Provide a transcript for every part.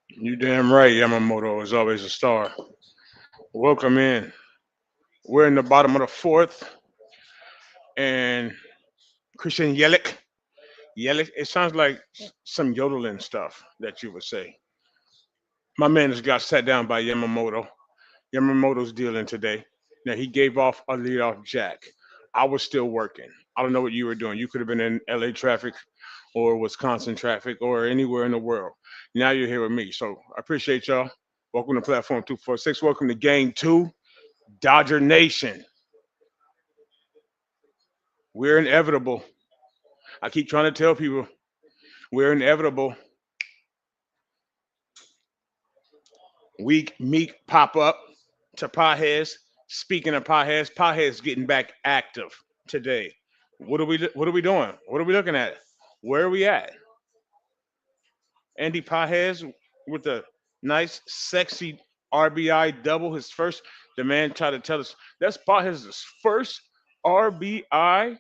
You damn right, Yamamoto is always a star. Welcome in. We're in the bottom of the fourth, and Christian Yelich. It sounds like some yodeling stuff that you would say. My man just got sat down by Yamamoto. Yamamoto's dealing today. Now he gave off a leadoff jack. I was still working. I don't know what you were doing. You could have been in LA traffic or Wisconsin traffic or anywhere in the world. Now you're here with me. So I appreciate y'all. Welcome to Platform 246. Welcome to Game 2, Dodger Nation. We're inevitable. I keep trying to tell people we're inevitable. Weak Meek pop up to Pajes. Speaking of Pajes getting back active today. What are we doing? What are we looking at? Where are we at? Andy Pajes with a nice, sexy RBI double. His first. The man tried to tell us that's Pajes' first RBI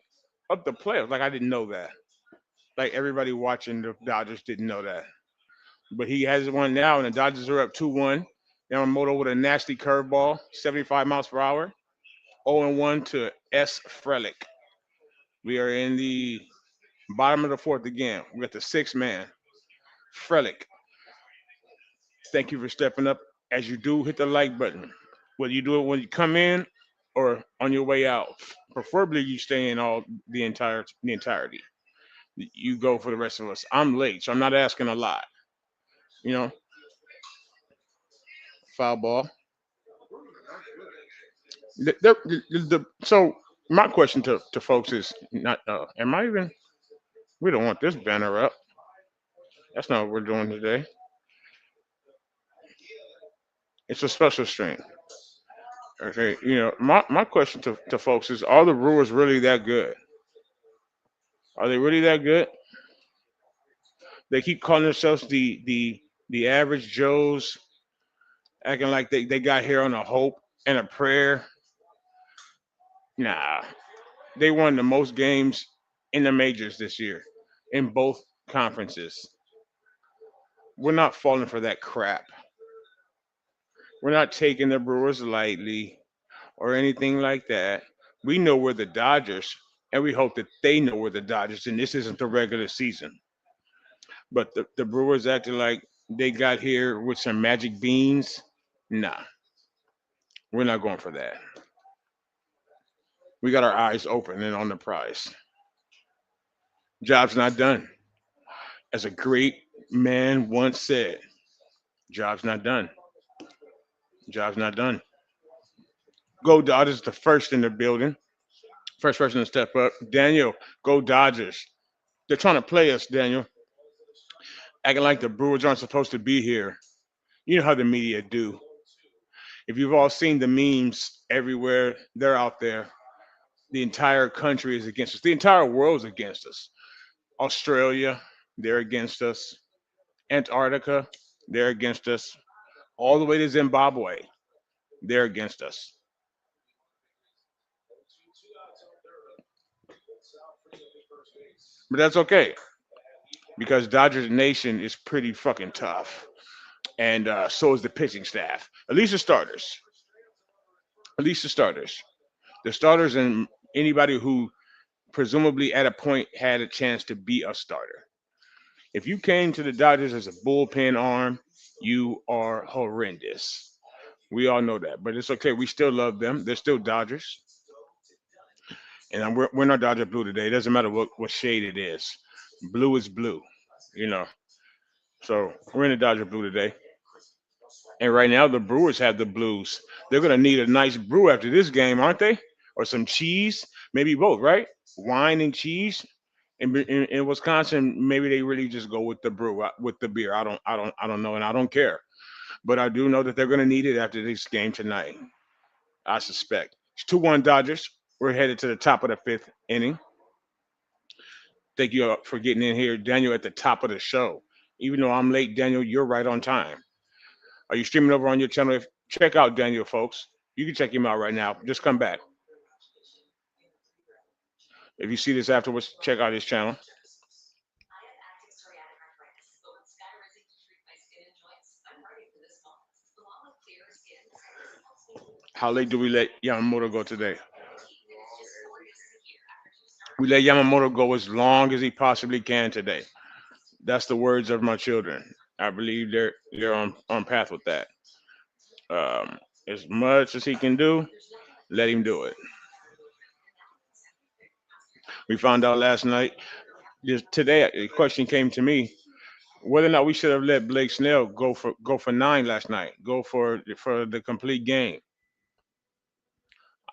of the playoffs. Like I didn't know that. Like everybody watching the Dodgers didn't know that. But he has one now, and the Dodgers are up 2-1. Yamamoto with a nasty curveball, 75 miles per hour. 0-1 to S. Frelick. We are in the bottom of the fourth again. We got the sixth man, Frelick. Thank you for stepping up. As you do, hit the like button. Whether you do it when you come in or on your way out. Preferably you stay in all the entirety. You go for the rest of us. I'm late, so I'm not asking a lot. You know, foul ball. So my question to folks is not am I even we don't want this banner up. That's not what we're doing today. It's a special stream. Okay, my question to folks is: are the Brewers really that good? Are they really that good? They keep calling themselves the average Joes, acting like they got here on a hope and a prayer. Nah, they won the most games in the majors this year, in both conferences. We're not falling for that crap. We're not taking the Brewers lightly or anything like that. We know we're the Dodgers, and we hope that they know we're the Dodgers, and this isn't the regular season. But the Brewers acting like they got here with some magic beans. Nah, we're not going for that. We got our eyes open and on the prize. Job's not done. As a great man once said, job's not done. Job's not done. Go Dodgers, the first in the building. First person to step up. Daniel, go Dodgers. They're trying to play us, Daniel. Acting like the Brewers aren't supposed to be here. You know how the media do. If you've all seen the memes everywhere, they're out there. The entire country is against us. The entire world is against us. Australia, they're against us. Antarctica, they're against us. All the way to Zimbabwe, they're against us. But that's okay because Dodgers Nation is pretty fucking tough. And so is the pitching staff. At least the starters. At least the starters. The starters and anybody who presumably at a point had a chance to be a starter. If you came to the Dodgers as a bullpen arm, you are horrendous. We all know that, but it's okay. We still love them. They're still Dodgers, and we're not Dodger blue today. It doesn't matter what shade it is. Blue is blue, you know. So we're in the Dodger blue today, and right now the Brewers have the blues. They're gonna need a nice brew after this game, aren't they? Or some cheese, maybe both, right? Wine and cheese. In Wisconsin, maybe they really just go with the brew, with the beer. I don't know, and I don't care. But I do know that they're going to need it after this game tonight. I suspect. It's 2-1 Dodgers. We're headed to the top of the fifth inning. Thank you for getting in here, Daniel, at the top of the show. Even though I'm late, Daniel, you're right on time. Are you streaming over on your channel? Check out Daniel, folks. You can check him out right now. Just come back. If you see this afterwards, check out his channel. How late do we let Yamamoto go today? We let Yamamoto go as long as he possibly can today. That's the words of my children. I believe they're on path with that. Um, as much as he can do, let him do it. We found out last night. Today, a question came to me whether or not we should have let Blake Snell go for 9 last night, go for the complete game.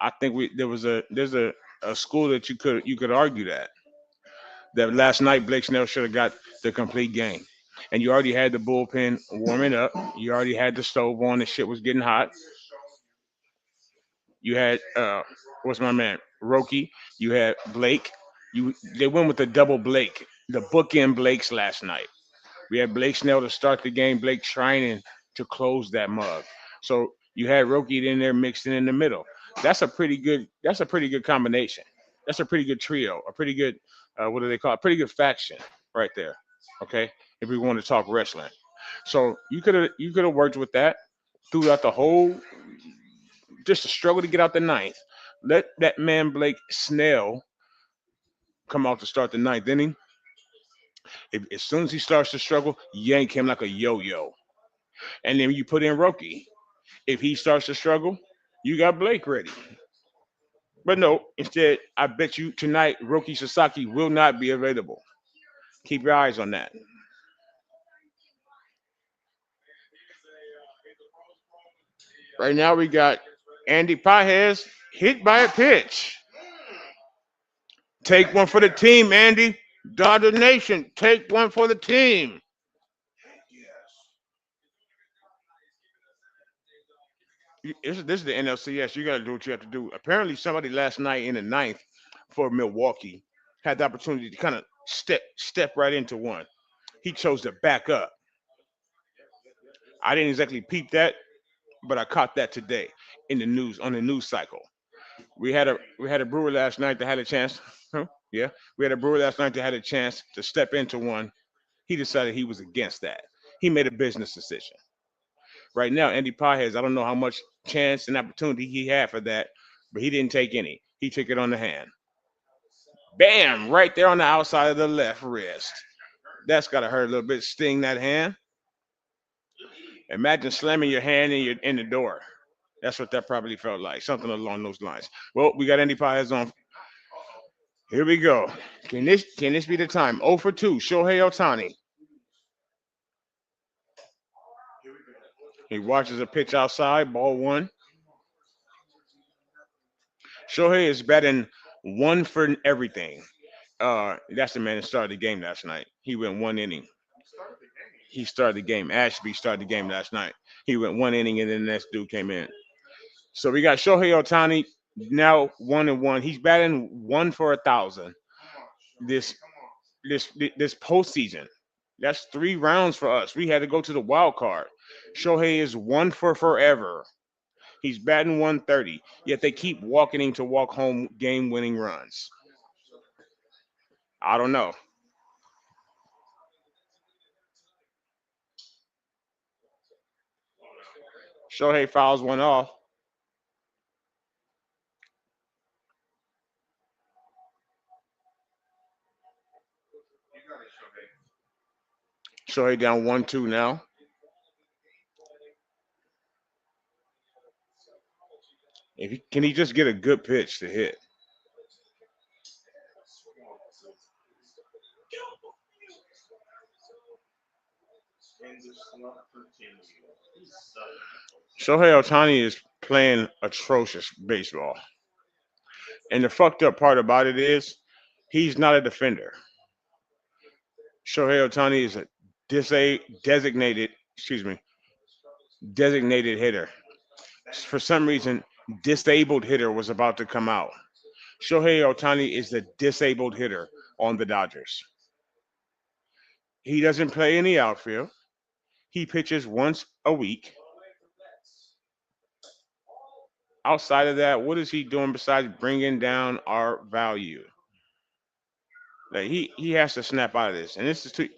I think there's a school that you could argue that last night Blake Snell should have got the complete game. And you already had the bullpen warming up. You already had the stove on. The shit was getting hot. You had what's my man Roki. You had Blake. They went with the double Blake, the bookend Blakes last night. We had Blake Snell to start the game, Blake Trinan to close that mug. So you had Roki in there mixed in the middle. That's a pretty good combination. That's a pretty good trio. A pretty good what do they call it? A pretty good faction right there. Okay, if we want to talk wrestling. So you could have worked with that throughout the whole, just a struggle to get out the ninth. Let that man Blake Snell come out to start the ninth inning. As soon as he starts to struggle, yank him like a yo-yo, and then you put in Roki. If he starts to struggle, you got Blake ready. But no, instead, I bet you tonight Roki Sasaki will not be available. Keep your eyes on that. Right now, we got Andy Pajes hit by a pitch. Take one for the team, Andy. Dodger Nation, take one for the team. This is the NLCS. You got to do what you have to do. Apparently, somebody last night in the ninth for Milwaukee had the opportunity to kind of step right into one. He chose to back up. I didn't exactly peep that, but I caught that today in the news on the news cycle. We had a brewer last night that had a chance. Huh? Yeah, we had a brewer last night that had a chance to step into one. He decided he was against that. He made a business decision. Right now, Andy Pajes, I don't know how much chance and opportunity he had for that, but he didn't take any. He took it on the hand. Bam! Right there on the outside of the left wrist. That's gotta hurt a little bit. Sting that hand. Imagine slamming your hand in the door. That's what that probably felt like. Something along those lines. Well, we got Andy Pajes on. Here we go. Can this be the time? 0 for 2. Shohei Otani. He watches a pitch outside. Ball one. Shohei is batting one for everything. That's the man that started the game last night. He went one inning. He started the game. Ashby started the game last night. He went one inning, and then the next dude came in. So we got Shohei Otani now 1-1. He's batting 1 for 1,000 this this postseason. That's 3 rounds for us. We had to go to the wild card. Shohei is one for forever. He's batting 130. Yet they keep walking him to walk home game winning runs. I don't know. Shohei fouls one off. Shohei down 1-2 now. Can he just get a good pitch to hit? Shohei Otani is playing atrocious baseball. And the fucked up part about it is he's not a defender. Shohei Otani is a excuse me, designated hitter. For some reason, disabled hitter was about to come out. Shohei Otani is the disabled hitter on the Dodgers. He doesn't play in the outfield. He pitches once a week. Outside of that, what is he doing besides bringing down our value? Like he has to snap out of this. And this is too,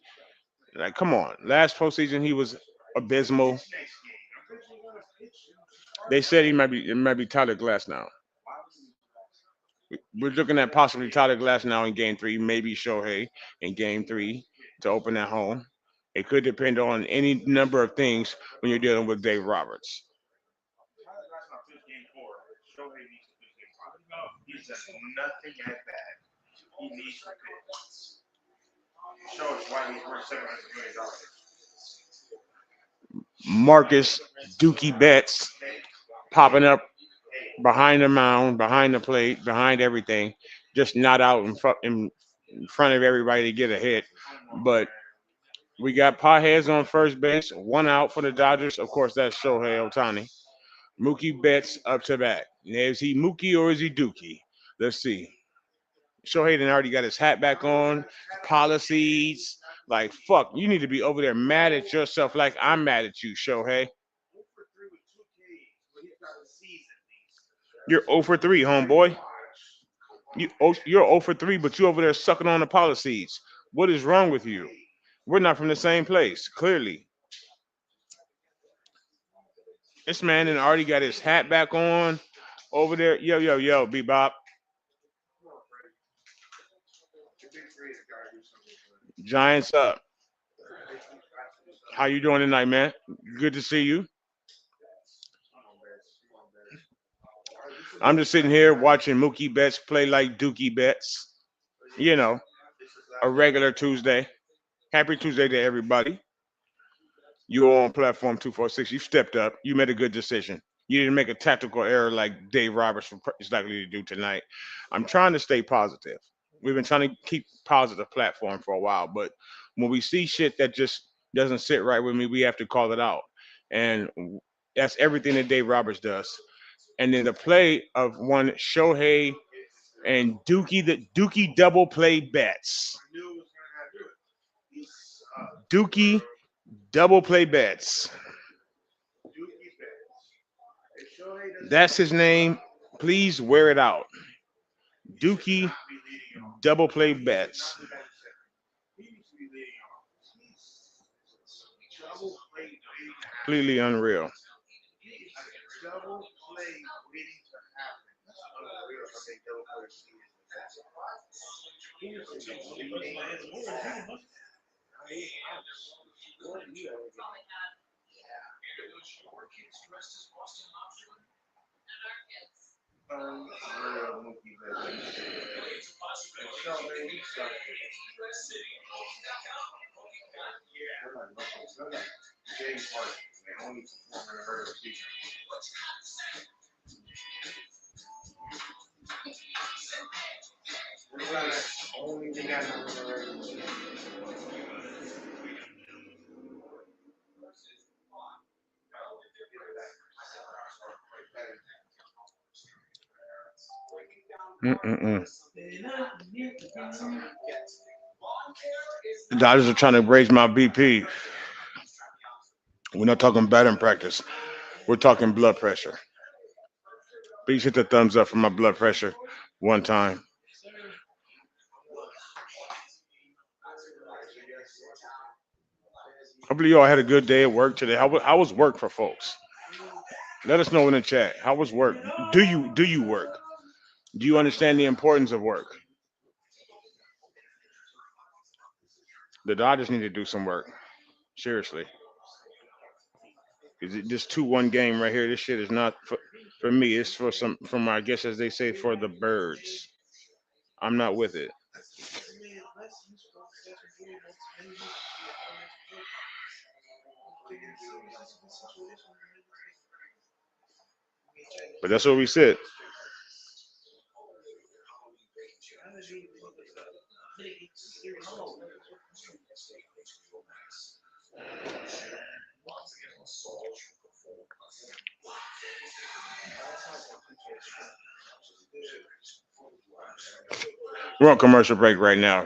like, come on. Last postseason he was abysmal. They said it might be Tyler Glass now. We're looking at possibly Tyler Glass now in Game Three, maybe Shohei in Game Three to open at home. It could depend on any number of things when you're dealing with Dave Roberts. Marcus Dookie Betts popping up behind the mound, behind the plate, behind everything, just not out in front of everybody to get a hit. But we got Pajes on first base, one out for the Dodgers. Of course, that's Shohei Ohtani. Mookie Betts up to bat. Now, is he Mookie or is he Dookie? Let's see. Shohei done already got his hat back on, policies. Like, fuck, you need to be over there mad at yourself like I'm mad at you, Shohei. You're 0 for 3, homeboy. You're 0 for 3, but you over there sucking on the policies. What is wrong with you? We're not from the same place, clearly. This man done already got his hat back on over there. Yo, yo, yo, Bebop. Giants up. How you doing tonight, man? Good to see you. I'm just sitting here watching Mookie Betts play like Dookie Betts. You know, a regular Tuesday. Happy Tuesday to everybody. You on platform 246. You stepped up. You made a good decision. You didn't make a tactical error like Dave Roberts is likely to do tonight. I'm trying to stay positive. We've been trying to keep positive platform for a while, but when we see shit that just doesn't sit right with me, we have to call it out. And that's everything that Dave Roberts does. And then the play of one Shohei and Dookie, the Dookie double play bets. Dookie double play bets. That's his name. Please wear it out. Dookie double play bets. Completely unreal. Mm-mm-mm. The Dodgers are trying to raise my BP. We're not talking batting practice. We're talking blood pressure. Please hit the thumbs up for my blood pressure one time. Hopefully, you all had a good day at work today. How was work for folks? Let us know in the chat. How was work? Do you work? Do you understand the importance of work? The Dodgers need to do some work. Seriously, is it this 2-1 game right here? This shit is not for me. It's for some from I guess as they say for the birds. I'm not with it. But that's where we sit. We're on commercial break right now.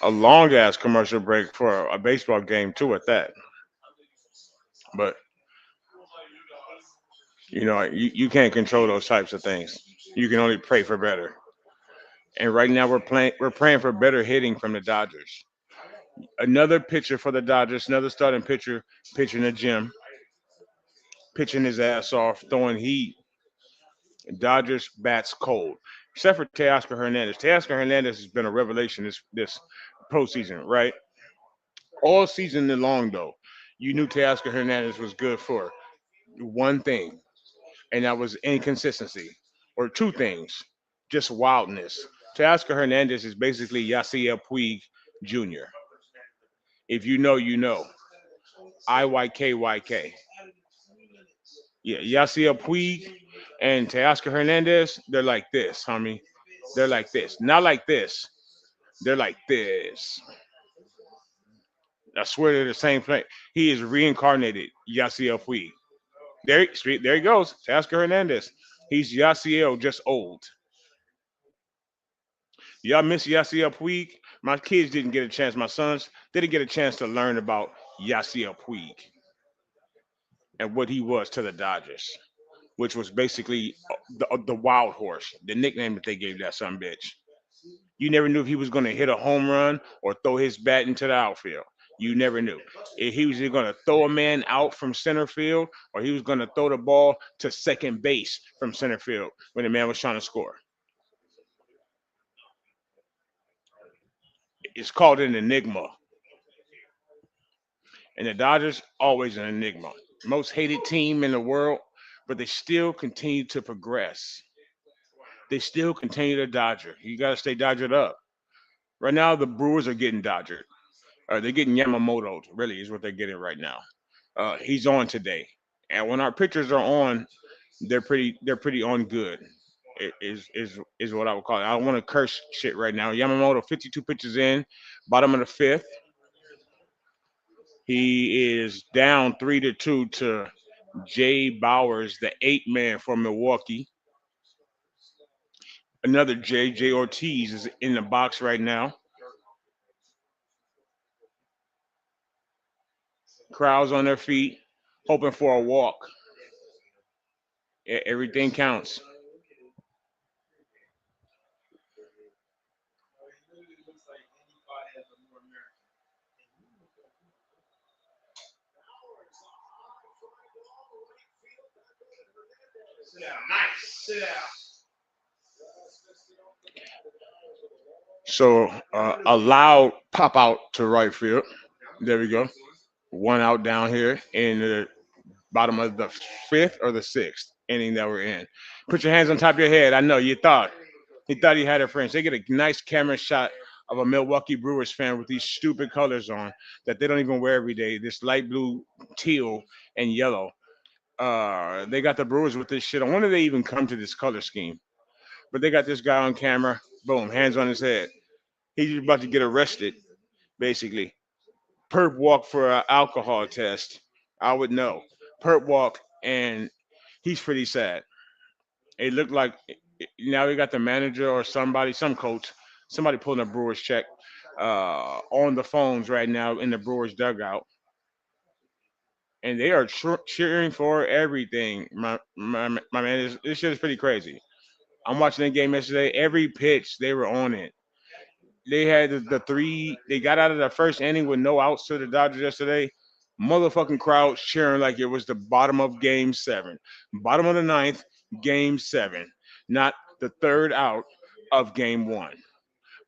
A long ass commercial break for a baseball game too at that. But you can't control those types of things. You can only pray for better. And right now we're praying for better hitting from the Dodgers. Another pitcher for the Dodgers, another starting pitcher pitching the gym. pitching his ass off, throwing heat. Dodgers bats cold, except for Teoscar Hernandez. Teoscar Hernandez has been a revelation this postseason, right? All season long though, you knew Teoscar Hernandez was good for one thing, and that was inconsistency, or two things, just wildness. Teoscar Hernandez is basically Yasiel Puig Jr. If you know, you know. IYKYK. Yeah, Yasiel Puig and Teoscar Hernandez, they're like this, homie. They're like this. Not like this. They're like this. I swear they're the same thing. He is reincarnated Yasiel Puig. There he goes. Teoscar Hernandez. He's Yasiel, just old. Y'all miss Yasiel Puig? My kids didn't get a chance. My sons didn't get a chance to learn about Yasiel Puig and what he was to the Dodgers, which was basically the wild horse, the nickname that they gave that son bitch. You never knew if he was going to hit a home run or throw his bat into the outfield. You never knew. If he was either going to throw a man out from center field or he was going to throw the ball to second base from center field when the man was trying to score. It's called an enigma. And the Dodgers, always an enigma. Most hated team in the world, but they still continue to progress. They still continue to Dodger. You got to stay Dodgered up. Right now, the Brewers are getting Dodgered. They're getting Yamamoto, really, is what they're getting right now. He's on today. And when our pitchers are on, they're pretty on good. Is what I would call it. I don't want to curse shit right now. Yamamoto, 52 pitches in, bottom of the fifth. He is down 3-2 to Jay Bowers, the eight man from Milwaukee. Another J Ortiz, is in the box right now. Crowds on their feet, hoping for a walk. Everything counts. So a loud pop out to right field. There we go. One out down here in the bottom of the fifth or the sixth inning that we're in. Put your hands on top of your head. I know you thought. He thought he had a friend. They get a nice camera shot of a Milwaukee Brewers fan with these stupid colors on that they don't even wear every day. This light blue, teal, and yellow. They got the Brewers with this shit on. When did they even come to this color scheme? But they got this guy on camera. Boom, hands on his head. He's about to get arrested, basically. Perp walk for an alcohol test. I would know. Perp walk, and he's pretty sad. It looked like now we got the manager or somebody, some coach, somebody pulling a Brewers check on the phones right now in the Brewers dugout, and they are cheering for everything. My man, this shit is pretty crazy. I'm watching the game yesterday. Every pitch they were on it. They had the three. They got out of the first inning with no outs to the Dodgers yesterday. Motherfucking crowd cheering like it was the bottom of Game Seven, bottom of the ninth, Game Seven, not the third out of Game One.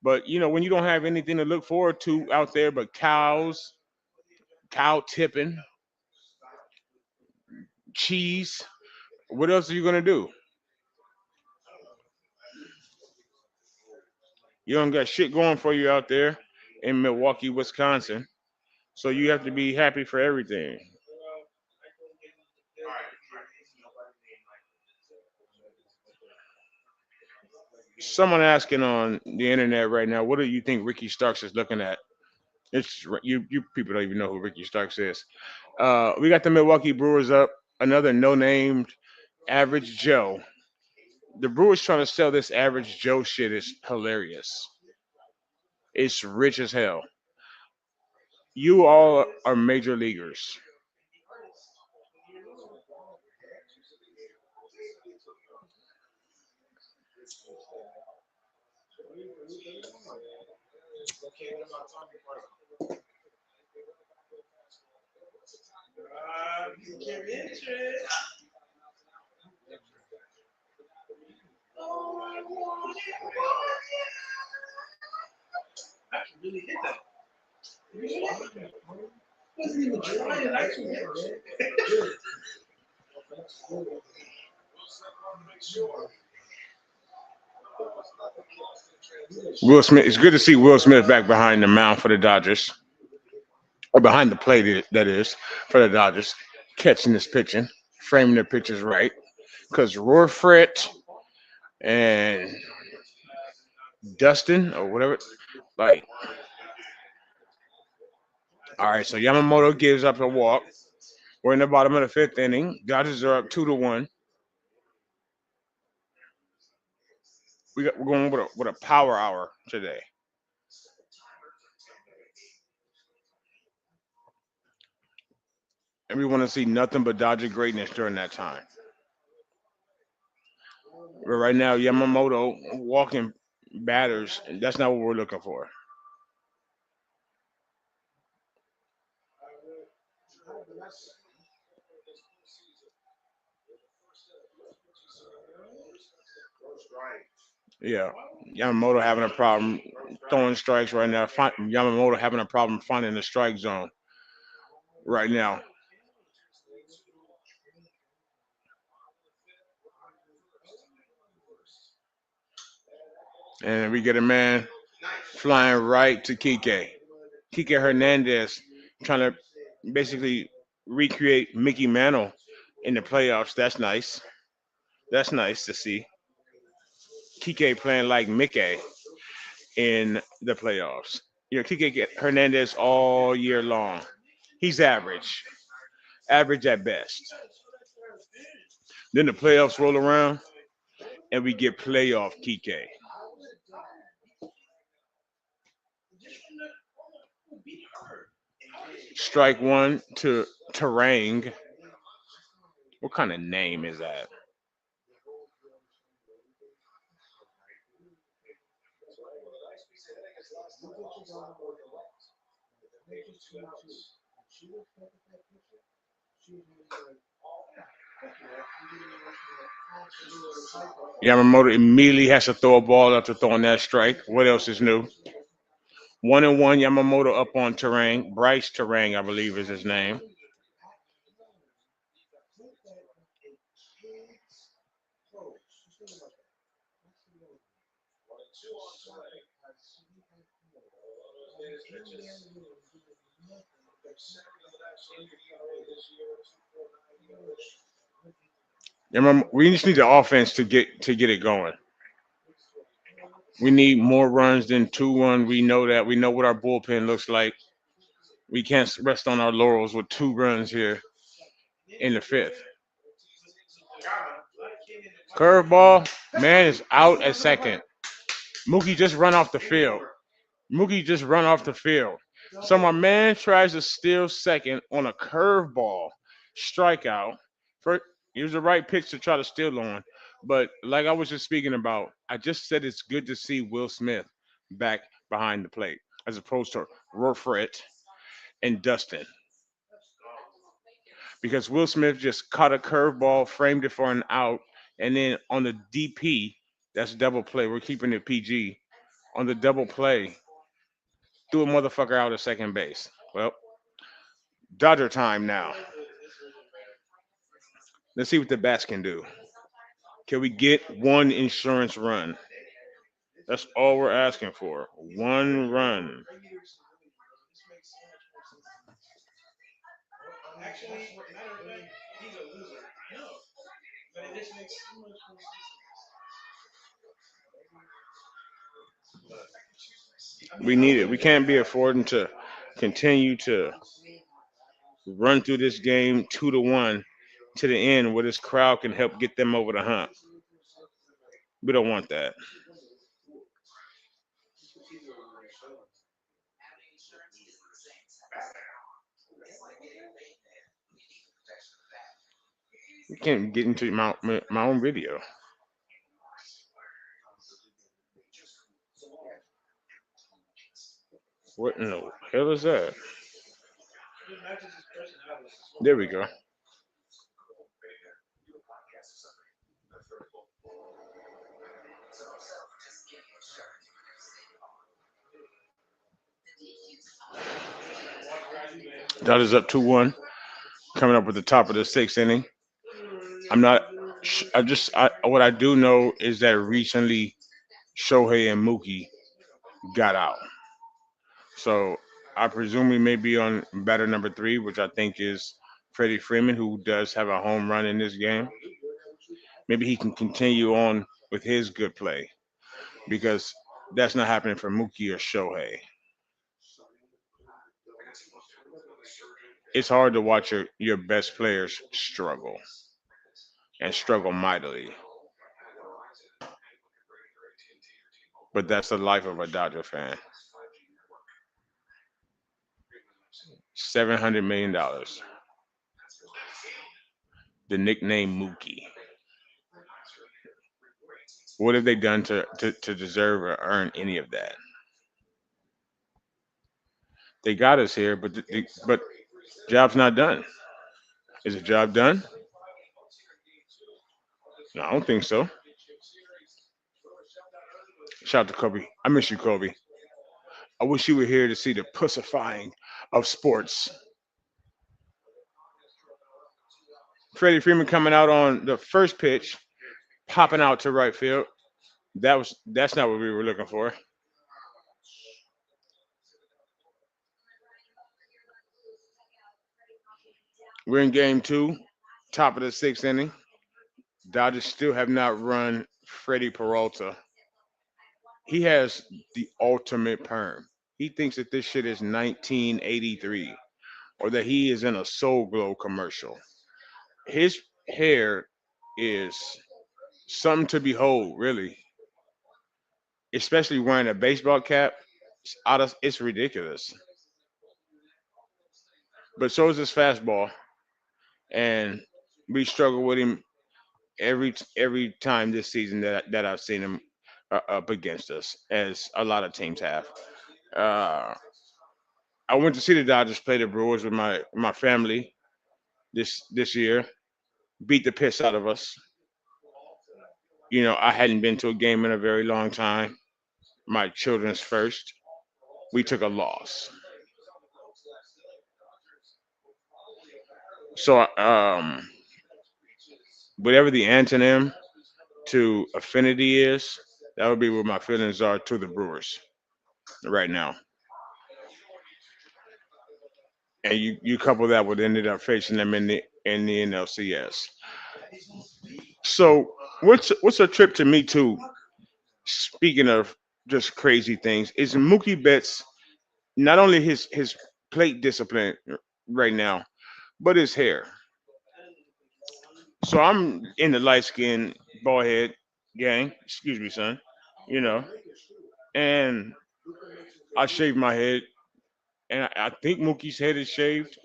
But when you don't have anything to look forward to out there but cows, cow tipping, cheese, what else are you gonna do? You don't got shit going for you out there in Milwaukee, Wisconsin. So you have to be happy for everything. Someone asking on the internet right now, what do you think Ricky Starks is looking at? It's you people don't even know who Ricky Starks is. We got the Milwaukee Brewers up. Another no-named average Joe. The Brewers trying to sell this average Joe shit is hilarious. It's rich as hell. You all are major leaguers. Will Smith. It's good to see Will Smith back behind the mound for the Dodgers, or behind the plate. That is for the Dodgers, catching this pitching, framing their pitches right. Because Rorfret and Dustin or whatever, like, all right. So Yamamoto gives up a walk. We're in the bottom of the fifth inning. Dodgers are up 2-1. We're going with a power hour today, and we want to see nothing but Dodger greatness during that time. But right now, Yamamoto walking batters, and that's not what we're looking for. Yeah, Yamamoto having a problem throwing strikes right now. Yamamoto having a problem finding the strike zone right now. And we get a man flying right to Kike. Kike Hernandez trying to basically recreate Mickey Mantle in the playoffs. That's nice. That's nice to see. Kike playing like Mickey in the playoffs. You know, Kike get Hernandez all year long. He's average, average at best. Then the playoffs roll around and we get playoff Kike. Strike one to Terang. What kind of name is that? Yamamoto immediately has to throw a ball after throwing that strike. What else is new? 1-1. Yamamoto up on Terang. Bryce Terang, I believe, is his name. We just need the offense to get it going. We need more runs than 2-1. We know that. We know what our bullpen looks like. We can't rest on our laurels with 2 runs here in the fifth. Curveball, man is out at second. Mookie just run off the field. Mookie just run off the field. So my man tries to steal second on a curveball, strikeout. For It was the right pitch to try to steal on. But like I was just speaking about, I just said it's good to see Will Smith back behind the plate as opposed to Rorfret and Dustin. Because Will Smith just caught a curveball, framed it for an out, and then on the DP, that's double play. We're keeping it PG. On the double play, threw a motherfucker out at second base. Well, Dodger time now. Let's see what the bats can do. Can we get one insurance run? That's all we're asking for. One run. We need it. We can't be affording to continue to run through this game 2-1 to the end where this crowd can help get them over the hump. We don't want that. We can't get into my own video. What in the hell is that? There we go. Dodgers up 2-1, coming up with the top of the sixth inning. I'm not. What I do know is that recently Shohei and Mookie got out, so I presume we may be on batter number three, which I think is Freddie Freeman, who does have a home run in this game. Maybe he can continue on with his good play because that's not happening for Mookie or Shohei. It's hard to watch your best players struggle and struggle mightily, but that's the life of a Dodger fan. $700 million. The nickname Mookie. What have they done to deserve or earn any of that? They got us here, but job's not done. Is the job done? No, I don't think so. Shout out to Kobe. I miss you, Kobe. I wish you were here to see the pussifying of sports. Freddie Freeman coming out on the first pitch, popping out to right field. That's not what we were looking for. We're in game two, top of the sixth inning. Dodgers still have not run Freddie Peralta. He has the ultimate perm. He thinks that this shit is 1983 or that he is in a Soul Glow commercial. His hair is something to behold, really, especially wearing a baseball cap. It's ridiculous. But so is his fastball, and we struggle with him every time this season that I've seen him up against us, as a lot of teams have. Uh, I went to see the Dodgers play the Brewers with my family this year. Beat the piss out of us. I hadn't been to a game in a very long time. My children's first. We took a loss. So whatever the antonym to affinity is, that would be what my feelings are to the Brewers right now. And you couple that with ended up facing them in the NLCS. So what's a trip to me too? Speaking of just crazy things, is Mookie Betts not only his plate discipline right now, but his hair. So I'm in the light skin bald head gang. Excuse me, son. You know, and I shaved my head, and I think Mookie's head is shaved,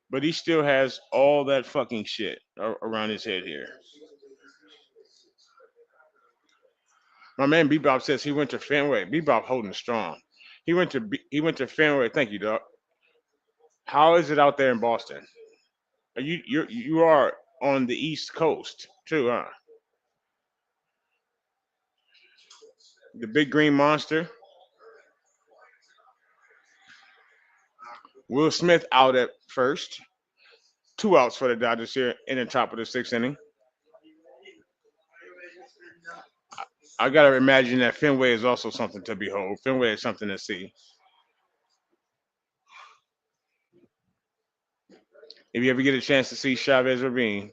but he still has all that fucking shit around his head here. My man Bebop says he went to Fenway. Bebop holding strong. He went to Fenway. Thank you, Doc. How is it out there in Boston? You are on the East Coast too, huh? The big green monster. Will Smith out at first. Two outs for the Dodgers here in the top of the sixth inning. I gotta imagine that Fenway is also something to behold. Fenway is something to see. If you ever get a chance to see Chavez Ravine,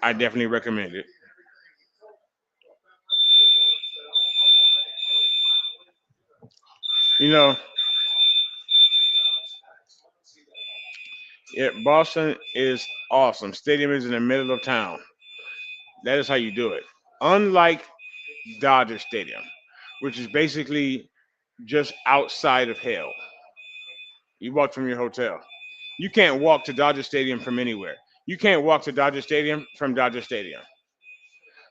I definitely recommend it. You know, yeah, Boston is awesome. Stadium is in the middle of town. That is how you do it. Unlike Dodger Stadium, which is basically just outside of hell. You walk from your hotel. You can't walk to Dodger Stadium from anywhere. You can't walk to Dodger Stadium from Dodger Stadium.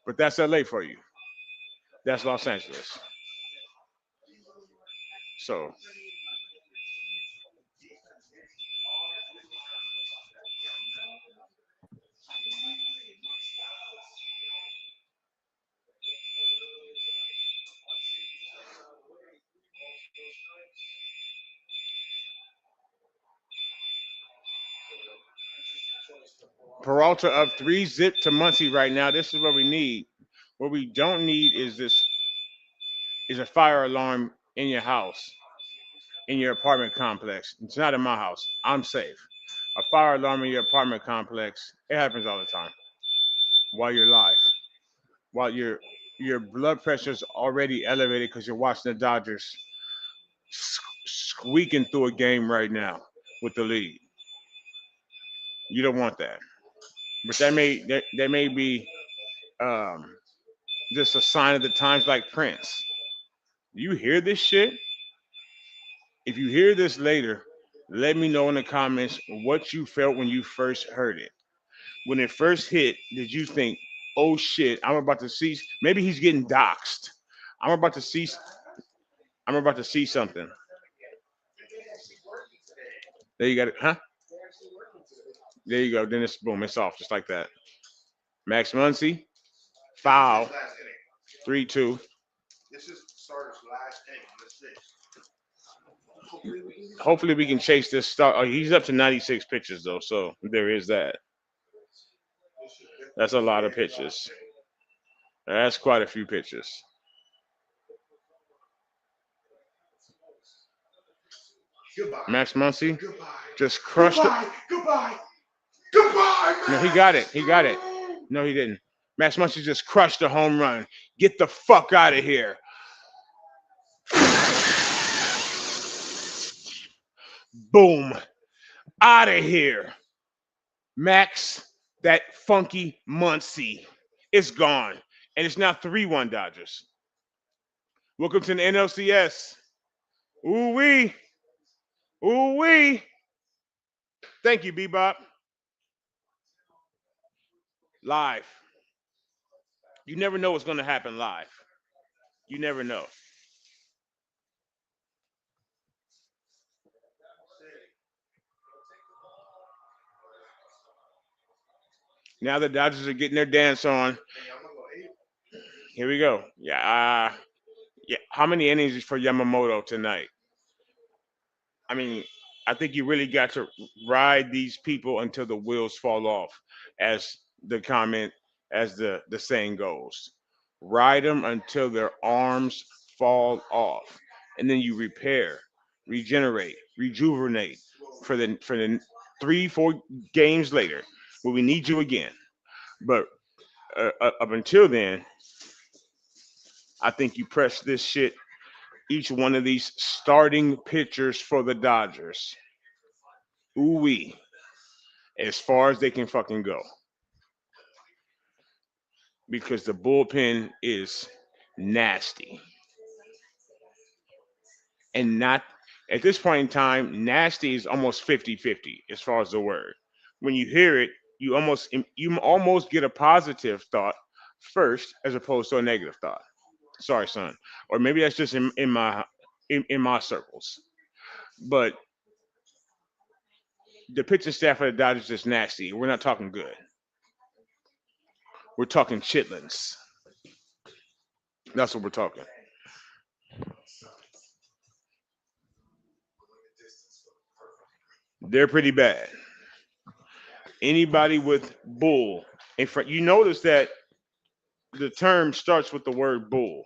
But that's LA for you. That's Los Angeles. So, Peralta up 3-zip to Muncie right now. This is what we need. What we don't need is a fire alarm in your house, in your apartment complex. It's not in my house. I'm safe. A fire alarm in your apartment complex. It happens all the time. While you're live, while your blood pressure's already elevated because you're watching the Dodgers squeaking through a game right now with the lead. You don't want that. But that may be um, just a sign of the times, like Prince. You hear this shit? If you hear this later, let me know in the comments what you felt when you first heard it. When it first hit, did you think, "Oh shit, I'm about to see"? Maybe he's getting doxxed. I'm about to see. I'm about to see something. There you got it, huh? There you go. Then it's boom. It's off just like that. Max Muncy, foul, 3-2. Hopefully we can chase this start. Oh, he's up to 96 pitches though, so there is that. That's a lot of pitches. That's quite a few pitches. Max Muncy just crushed it. No, he got it. He got it. No, he didn't. Max Muncy just crushed a home run. Get the fuck out of here. Boom. Out of here. Max, that funky Muncy. It's gone. And it's now 3-1 Dodgers. Welcome to the NLCS. Ooh wee. Ooh wee. Thank you, Bebop. Live. You never know what's going to happen live. You never know. Now the Dodgers are getting their dance on. Here we go. Yeah. How many innings for Yamamoto tonight? I mean, I think you really got to ride these people until the wheels fall off, as the comment, as the saying goes. Ride them until their arms fall off, and then you repair, regenerate, rejuvenate for the 3-4 games later, where we need you again. But up until then, I think you press this shit. Each one of these starting pitchers for the Dodgers, ooh wee, as far as they can fucking go, because the bullpen is nasty. And not at this point in time, nasty is almost 50-50 as far as the word. When you hear it, you almost get a positive thought first as opposed to a negative thought. Sorry, son. Or maybe that's just in my circles. But the pitching staff of the Dodgers is nasty. We're not talking good. We're talking chitlins. That's what we're talking. They're pretty bad. Anybody with bull in front, you notice that the term starts with the word bull,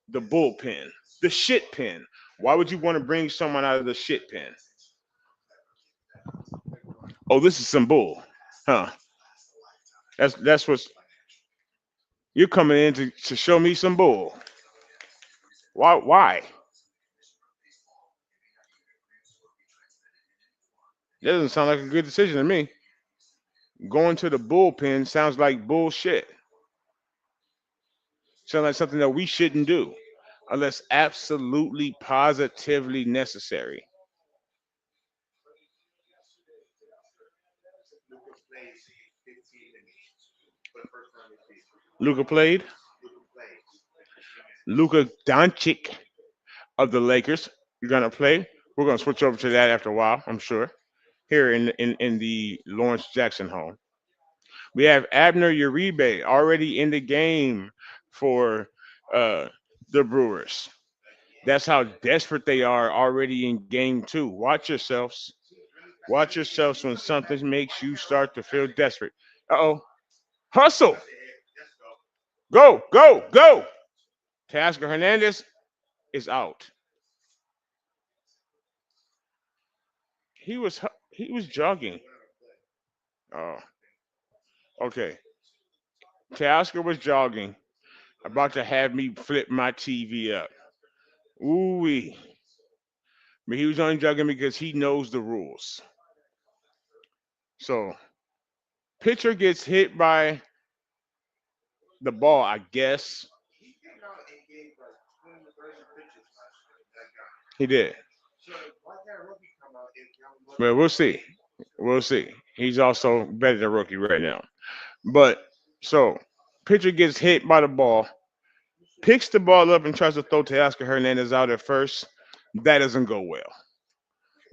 the bullpen, the shit pen. Why would you want to bring someone out of the shit pen? Oh, this is some bull, huh? That's what's you're coming in to show me some bull. Why? Why? That doesn't sound like a good decision to me. Going to the bullpen sounds like bullshit. Sounds like something that we shouldn't do unless absolutely positively necessary. Luca played. Luca Doncic of the Lakers. You're gonna play. We're gonna switch over to that after a while, I'm sure. Here in the Lawrence Jackson home, we have Abner Uribe already in the game for uh, the Brewers. That's how desperate they are already in game two. Watch yourselves. Watch yourselves when something makes you start to feel desperate. Uh oh. Hustle. Go, go, go. Teoscar Hernandez is out. He was jogging. Oh, okay. Teoscar was jogging, about to have me flip my TV up. Ooh wee. But he was only jogging because he knows the rules. So pitcher gets hit by the ball, I guess. He did. But we'll see. We'll see. He's also better than rookie right now. But so pitcher gets hit by the ball, picks the ball up and tries to throw Teoscar Hernandez out at first. That doesn't go well.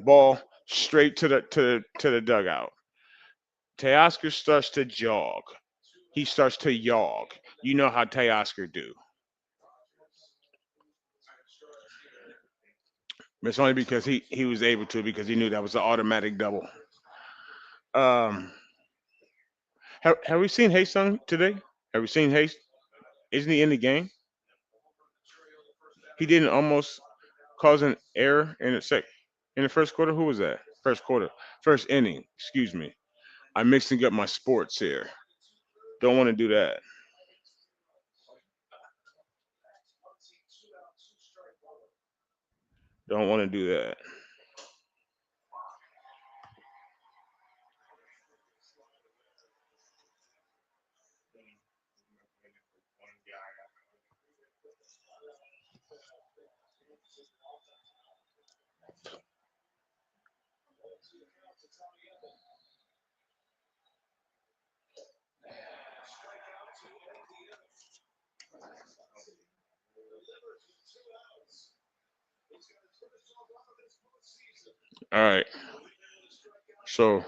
Ball straight to the dugout. Teoscar starts to jog. He starts to jog. You know how Teoscar do. It's only because he was able to because he knew that was an automatic double. Um, have we seen Haysung today? Have we seen Hays? Isn't he in the game? He didn't almost cause an error in the first quarter. Who was that? First quarter, first inning. Excuse me. I'm mixing up my sports here. Don't want to do that. Don't want to do that. All right. So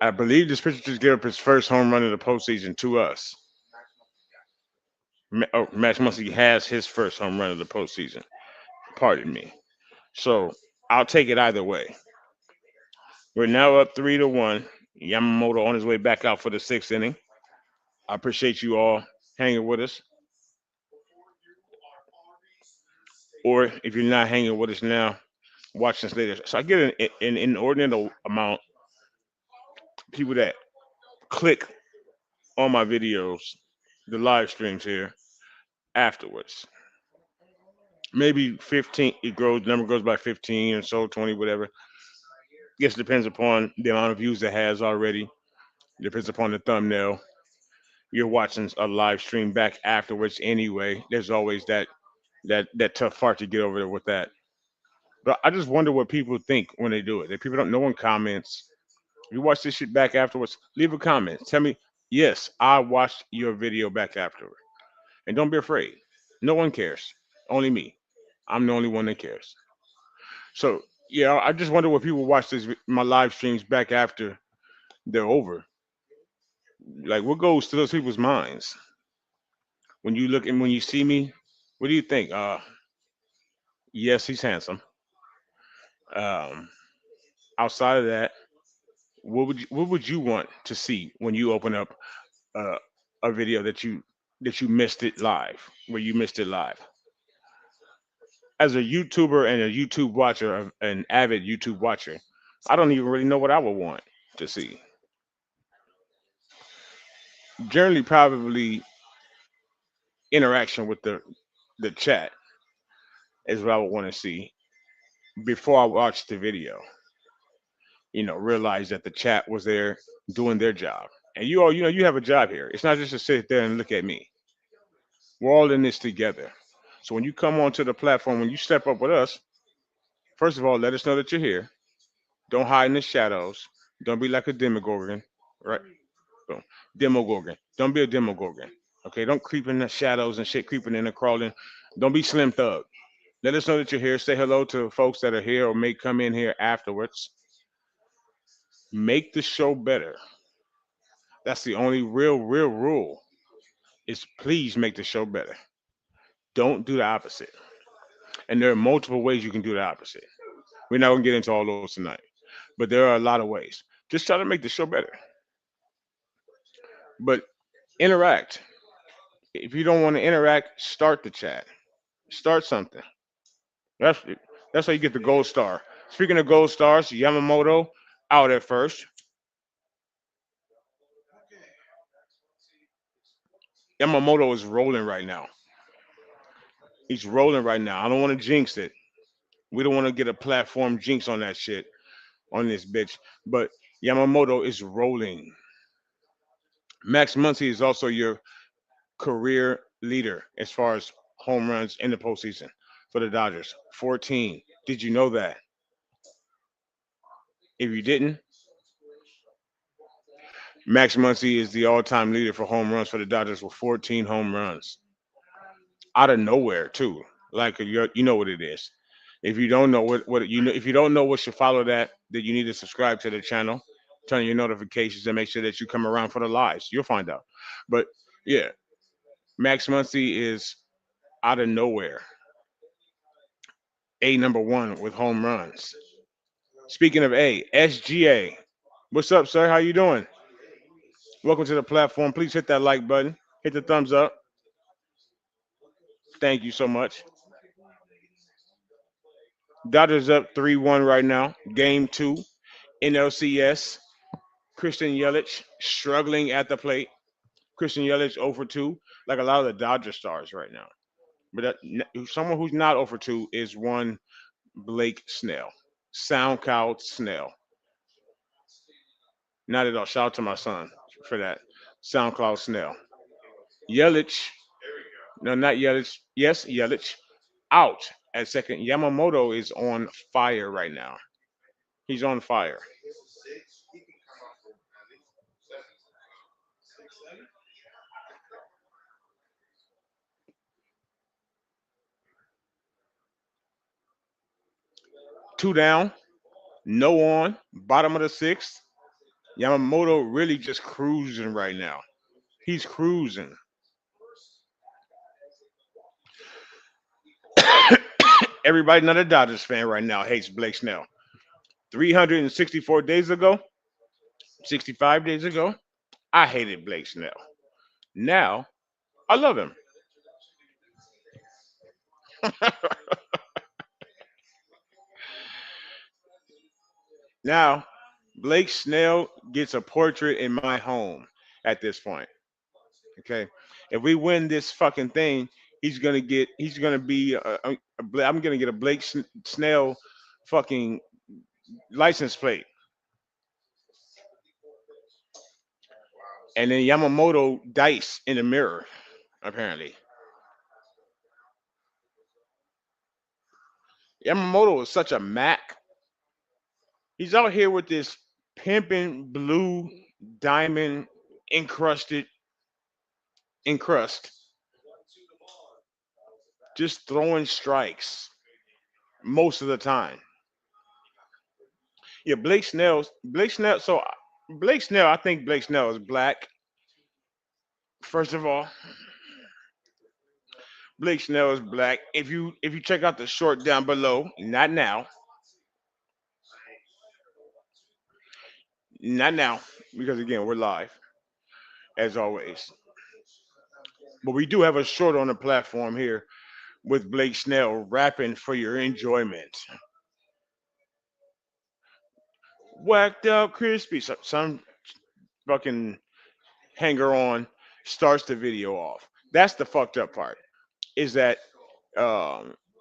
I believe this pitcher just gave up his first home run of the postseason to us. Max Muncy has his first home run of the postseason. Pardon me. So I'll take it either way. We're now up 3-1. Yamamoto on his way back out for the sixth inning. I appreciate you all hanging with us. Or if you're not hanging with us now, watch this later. So I get an inordinate amount of people that click on my videos, the live streams here afterwards. Maybe 15, it grows, number goes by 15 or so, 20, whatever. Guess it depends upon the amount of views it has already. Depends upon the thumbnail. You're watching a live stream back afterwards anyway. There's always that tough part to get over there with that. But I just wonder what people think when they do it. If people don't, no one comments. You watch this shit back afterwards, leave a comment. Tell me, yes, I watched your video back afterward. And don't be afraid. No one cares. Only me. I'm the only one that cares. So yeah, I just wonder what people watch my live streams back after they're over. Like what goes to those people's minds when you look and when you see me? What do you think? Yes, he's handsome. Um, outside of that, what would you want to see when you open up uh, a video that you missed it live, where you missed it live? As a YouTuber and a YouTube watcher, an avid YouTube watcher, I don't even really know what I would want to see. Generally, probably interaction with the chat is what I would want to see before I watch the video. Realize that the chat was there doing their job, and you all, you have a job here. It's not just to sit there and look at me. We're all in this together. So when you come onto the platform, when you step up with us, first of all, let us know that you're here. Don't hide in the shadows. Don't be like a demogorgon, right? Boom. Demogorgon. Don't be a demogorgon. Okay, don't creep in the shadows and shit, creeping in and crawling. Don't be Slim Thug. Let us know that you're here. Say hello to folks that are here or may come in here afterwards. Make the show better. That's the only real rule. Is please make the show better. Don't do the opposite. And there are multiple ways you can do the opposite. We're not gonna get into all those tonight. but there are a lot of ways. Just try to make the show better. But interact. If you don't want to interact, start the chat. Start something. That's that's how you get the gold star. Speaking of gold stars, Yamamoto out at first. Yamamoto is rolling right now. He's rolling right now. I don't want to jinx it. We don't want to get a platform jinx on that shit on this bitch. But Yamamoto is rolling. Max Muncy is also your career leader as far as home runs in the postseason for the Dodgers. 14. Did you know that? If you didn't, Max Muncy is the all-time leader for home runs for the Dodgers with 14 home runs out of nowhere too. Like you know what it is. If you don't know what you know, if you don't know what should follow that, then you need to subscribe to the channel, turn on your notifications, and make sure that you come around for the lives. You'll find out. But yeah, Max Muncy is out of nowhere a number one with home runs. Speaking of SGA, what's up, sir? How you doing? Welcome to the platform. Please hit that like button, hit the thumbs up. Thank you so much. Dodgers up 3-1 right now. Game two, NLCS. Christian Yelich struggling at the plate. Christian Yelich 0 for 2, like a lot of the Dodger stars right now. But someone who's not 0 for 2 is one Blake Snell. SoundCloud Snell. Not at all. Shout out to my son for that. SoundCloud Snell. Yelich, no, not Yelich. Yes, Yelich out at second. Yamamoto is on fire right now. He's on fire. Two down, no on, bottom of the sixth. Yamamoto really just cruising right now. He's cruising. Everybody not a Dodgers fan right now hates Blake Snell. 364 days ago, 65 days ago, I hated Blake Snell. Now, I love him. Now, Blake Snell gets a portrait in my home at this point. Okay. If we win this fucking thing, he's gonna be, I'm gonna get a Blake Snell fucking license plate. And then Yamamoto dice in the mirror, apparently. Yamamoto is such a Mac. He's out here with this pimping blue diamond encrusted encrust, just throwing strikes most of the time. Yeah, Blake Snell. So Blake Snell, I think Blake Snell is black. First of all, Blake Snell is black. If you check out the short down below, not now, because again we're live as always. But we do have a short on the platform here with Blake Snell rapping for your enjoyment. Whacked out crispy. Some fucking hanger on starts the video off. That's the fucked up part. Is that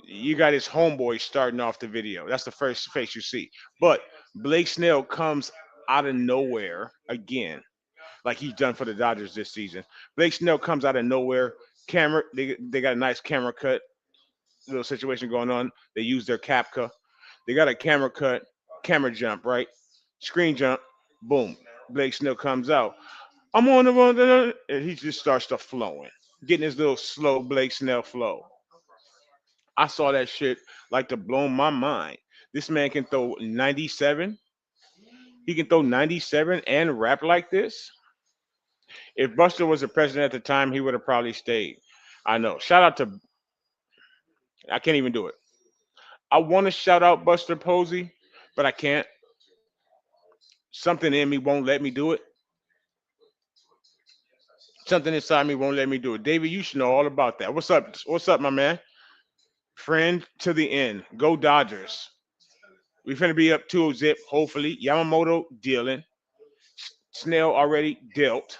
you got his homeboy starting off the video. That's the first face you see. But Blake Snell comes out of nowhere again, like he's done for the Dodgers this season. Blake Snell comes out of nowhere. They got a nice camera cut little situation going on. They use their Capca. They got a camera cut, camera jump, right? Screen jump, boom. Blake Snell comes out. I'm on the run, and he just starts to flowing, getting his little slow Blake Snell flow. I saw that shit like to blow my mind. This man can throw 97. He can throw 97 and rap like this. If Buster was the president at the time, he would have probably stayed. I know. Shout out to, I can't even do it. I want to shout out Buster Posey, but I can't. Something in me won't let me do it. Something inside me won't let me do it. David, you should know all about that. What's up? What's up, my man? Friend to the end. Go Dodgers. We finna be up 2-zip, hopefully. Yamamoto dealing. Snell already dealt.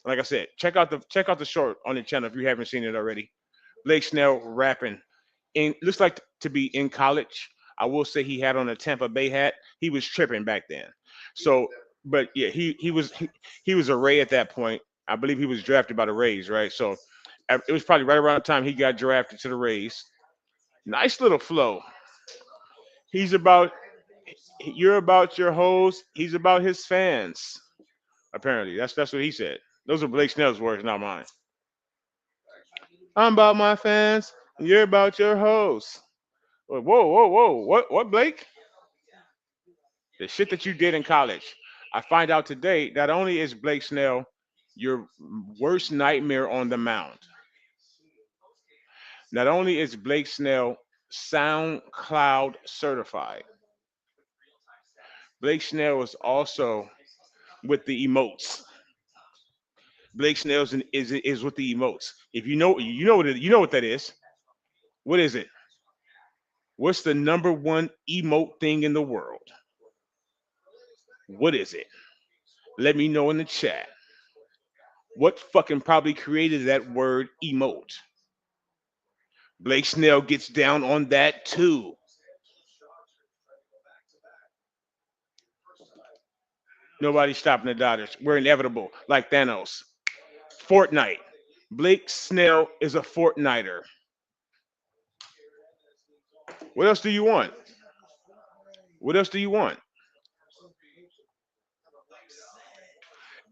Like I said, check out the short on the channel if you haven't seen it already. Blake Snell rapping. Looks like to be in college. I will say he had on a Tampa Bay hat. He was tripping back then. So, but yeah, he was a Ray at that point. I believe he was drafted by the Rays, right? So it was probably right around the time he got drafted to the Rays. Nice little flow. He's about you're about your hoes. He's about his fans. Apparently, that's what he said. Those are Blake Snell's words, not mine. I'm about my fans. You're about your hoes. Whoa, whoa, whoa! What, Blake? The shit that you did in college. I find out today not only is Blake Snell your worst nightmare on the mound, not only is Blake Snell SoundCloud certified, Blake Snell is also with the emotes. Blake Snell's is with the emotes. If you know what that is. What is it? What's the number one emote thing in the world? What is it? Let me know in the chat. What fucking probably created that word emote? Blake Snell gets down on that too. Nobody's stopping the Dodgers. We're inevitable, like Thanos. Fortnite. Blake Snell is a Fortniter. What else do you want? What else do you want?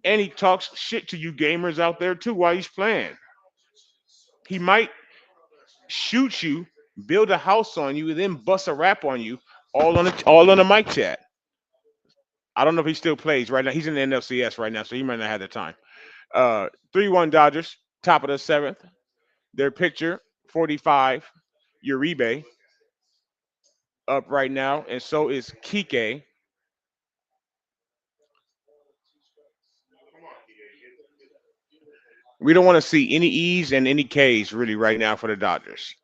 And he talks shit to you gamers out there too while he's playing. He might shoot you, build a house on you, and then bust a rap on you, all on a mic chat. I don't know if he still plays right now. He's in the NLCS right now, so he might not have the time. 3-1 Dodgers, top of the seventh. Their pitcher, 45, Uribe, up right now, and so is Kike. We don't want to see any E's and any K's really right now for the Dodgers.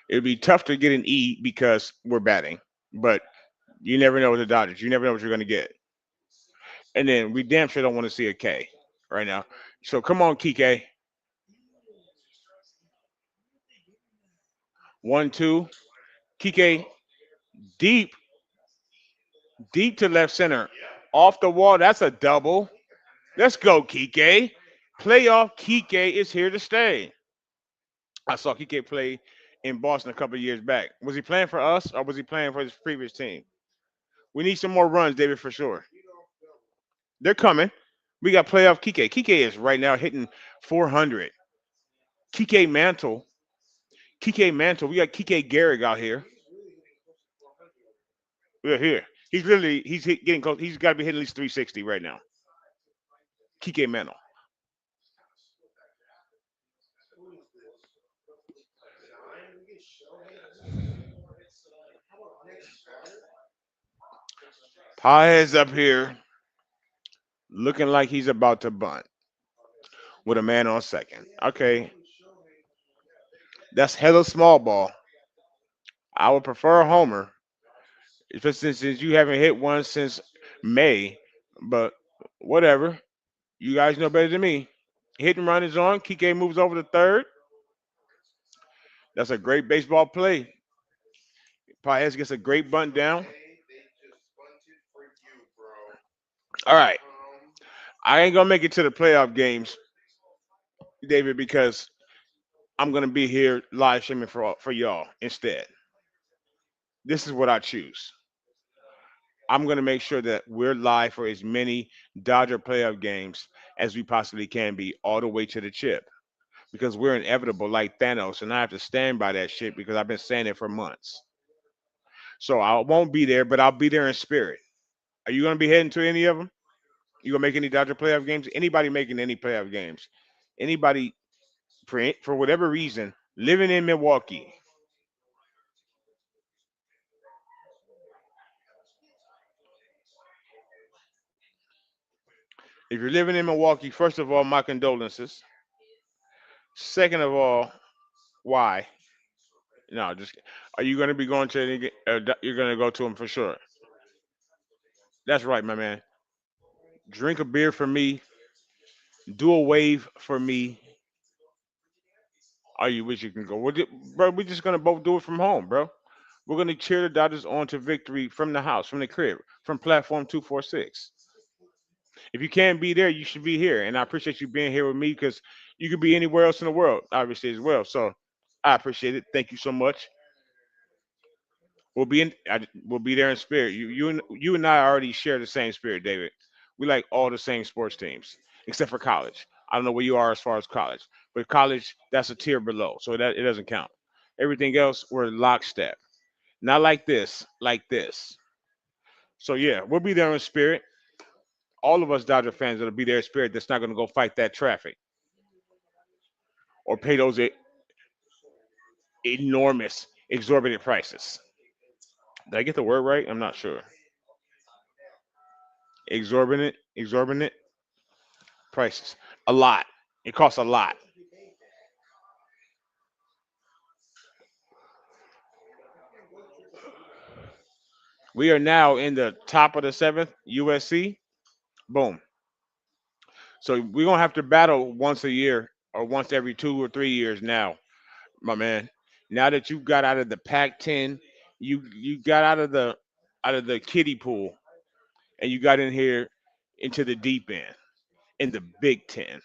It'd be tough to get an E because we're batting, but you never know with the Dodgers. You never know what you're going to get. And then we damn sure don't want to see a K right now. So come on, Kike. 1-2. Kike deep, deep to left center. Off the wall. That's a double. Let's go, Kike. Playoff Kike is here to stay. I saw Kike play in Boston a couple of years back. Was he playing for us or was he playing for his previous team? We need some more runs, David, for sure. They're coming. We got playoff Kike. Kike is right now hitting 400. Kike Mantle. Kike Mantle. We got Kike Garrick out here. We're here. Getting close. He's got to be hitting at least 360 right now. Kike Mantle. Paez up here looking like he's about to bunt with a man on second. Okay, that's hella small ball. I would prefer a homer, especially since you haven't hit one since May. But whatever. You guys know better than me. Hit and run is on. Kike moves over to third. That's a great baseball play. Paez gets a great bunt down. All right. I ain't gonna make it to the playoff games, David, because I'm gonna be here live streaming for y'all instead. This is what I choose. I'm gonna make sure that we're live for as many Dodger playoff games as we possibly can be, all the way to the chip, because we're inevitable like Thanos, and I have to stand by that shit because I've been saying it for months. So I won't be there, but I'll be there in spirit. Are you gonna be heading to any of them? You gonna make any Dodger playoff games? Anybody making any playoff games? Anybody for whatever reason living in Milwaukee? If you're living in Milwaukee, first of all, my condolences. Second of all, why? No, just are you going to be going to any? You're going to go to them for sure. That's right, my man. Drink a beer for me. Do a wave for me. Are you wish you can go? Bro, we're just gonna both do it from home, bro. We're gonna cheer the Dodgers on to victory from the house, from the crib, from platform 246. If you can't be there, you should be here. And I appreciate you being here with me because you could be anywhere else in the world, obviously, as well. So I appreciate it. Thank you so much. We'll be there in spirit. You and I already share the same spirit, David. We like all the same sports teams, except for college. I don't know where you are as far as college, but college that's a tier below, so that it doesn't count. Everything else we're lockstep. Not like this, like this. So yeah, we'll be there in spirit. All of us Dodger fans that'll be there in spirit. That's not going to go fight that traffic or pay those enormous, exorbitant prices. Did I get the word right? I'm not sure. Exorbitant prices. A lot. It costs a lot. We are now in the top of the seventh, USC. Boom. So we're gonna have to battle once a year or once every 2 or 3 years now, my man. Now that you got out of the Pac-10, you got out of the kiddie pool and you got in here into the deep end in the Big Ten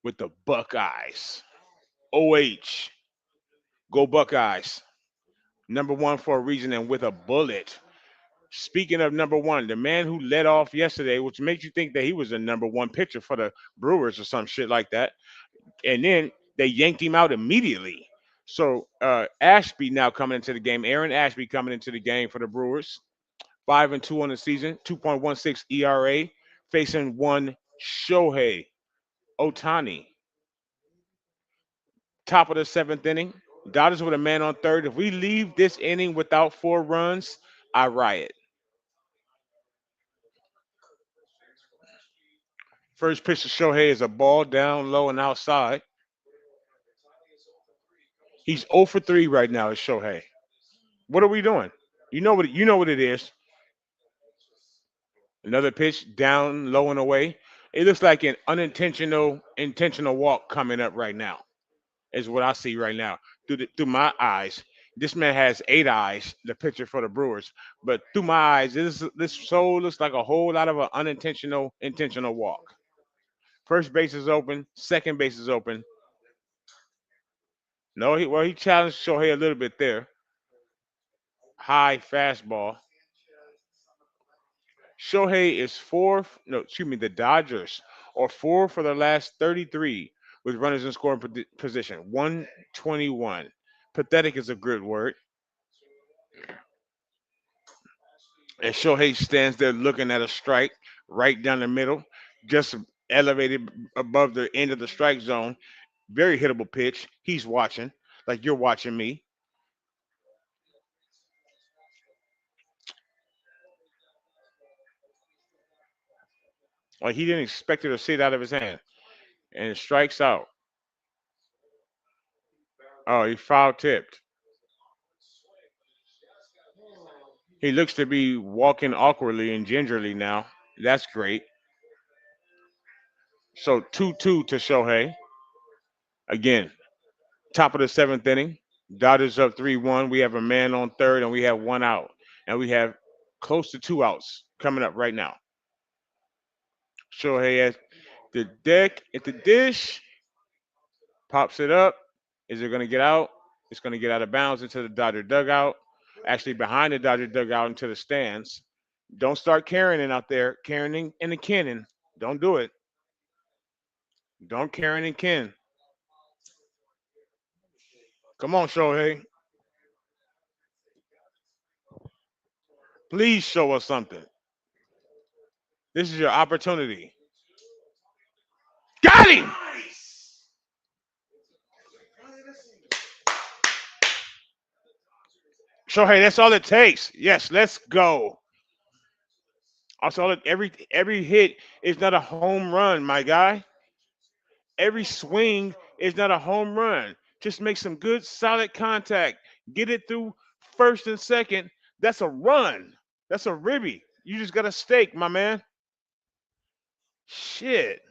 with the Buckeyes. OH, go Buckeyes. Number one for a reason and with a bullet. Speaking of number one, the man who led off yesterday, which makes you think that he was the number one pitcher for the Brewers or some shit like that, and then they yanked him out immediately. So Ashby now coming into the game. Aaron Ashby coming into the game for the Brewers. 5-2 on the season, 2.16 ERA, facing one Shohei Otani. Top of the seventh inning. Dodgers with a man on third. If we leave this inning without 4 runs, I riot. First pitch to Shohei is a ball down low and outside. He's 0 for 3 right now. Is Shohei? What are we doing? You know what it is. Another pitch down low and away. It looks like an unintentional intentional walk coming up right now. Is what I see right now through my eyes. This man has 8 eyes, the pitcher for the Brewers, but through my eyes, this so looks like a whole lot of an unintentional intentional walk. First base is open, second base is open. No, he challenged Shohei a little bit there. High fastball. Shohei is fourth. No, excuse me. The Dodgers are four for the last 33 with runners in scoring position. 121. Pathetic is a good word. And Shohei stands there looking at a strike right down the middle, just elevated above the end of the strike zone. Very hittable pitch. He's watching, like you're watching me. Like he didn't expect it to sit out of his hand. And it strikes out. Oh, he foul tipped. He looks to be walking awkwardly and gingerly now. That's great. So 2-2 to Shohei. Again, top of the seventh inning. Dodgers up 3-1. We have a man on third and we have one out. And we have close to 2 outs coming up right now. Shohei at the deck, at the dish, pops it up. Is it going to get out? It's going to get out of bounds into the Dodger dugout. Actually, behind the Dodger dugout into the stands. Don't start carrying it out there. Carrying and the Cannon. Don't do it. Don't Karen and Ken. Come on, Shohei. Please show us something. This is your opportunity. Got him! Shohei, that's all it takes. Yes, let's go. Also, look, every hit is not a home run, my guy. Every swing is not a home run. Just make some good, solid contact. Get it through first and second. That's a run. That's a ribby. You just got a steak, my man. Shit.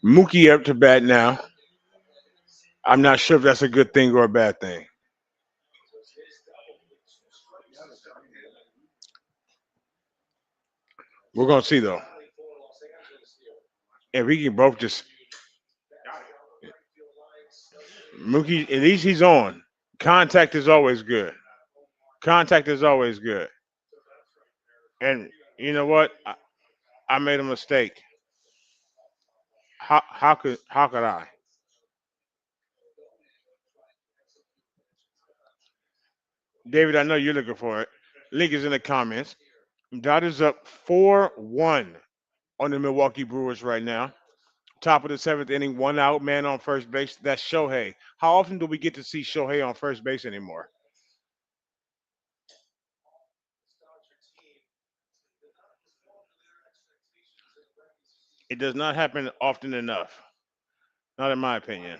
Mookie up to bat now. I'm not sure if that's a good thing or a bad thing. We're gonna see though. If we can both just Mookie, at least he's on. Contact is always good. Contact is always good. And you know what? I made a mistake. How could I? David, I know you're looking for it. Link is in the comments. Dodgers up 4-1 on the Milwaukee Brewers right now. Top of the seventh inning, one out, man on first base. That's Shohei. How often do we get to see Shohei on first base anymore? It does not happen often enough. Not in my opinion.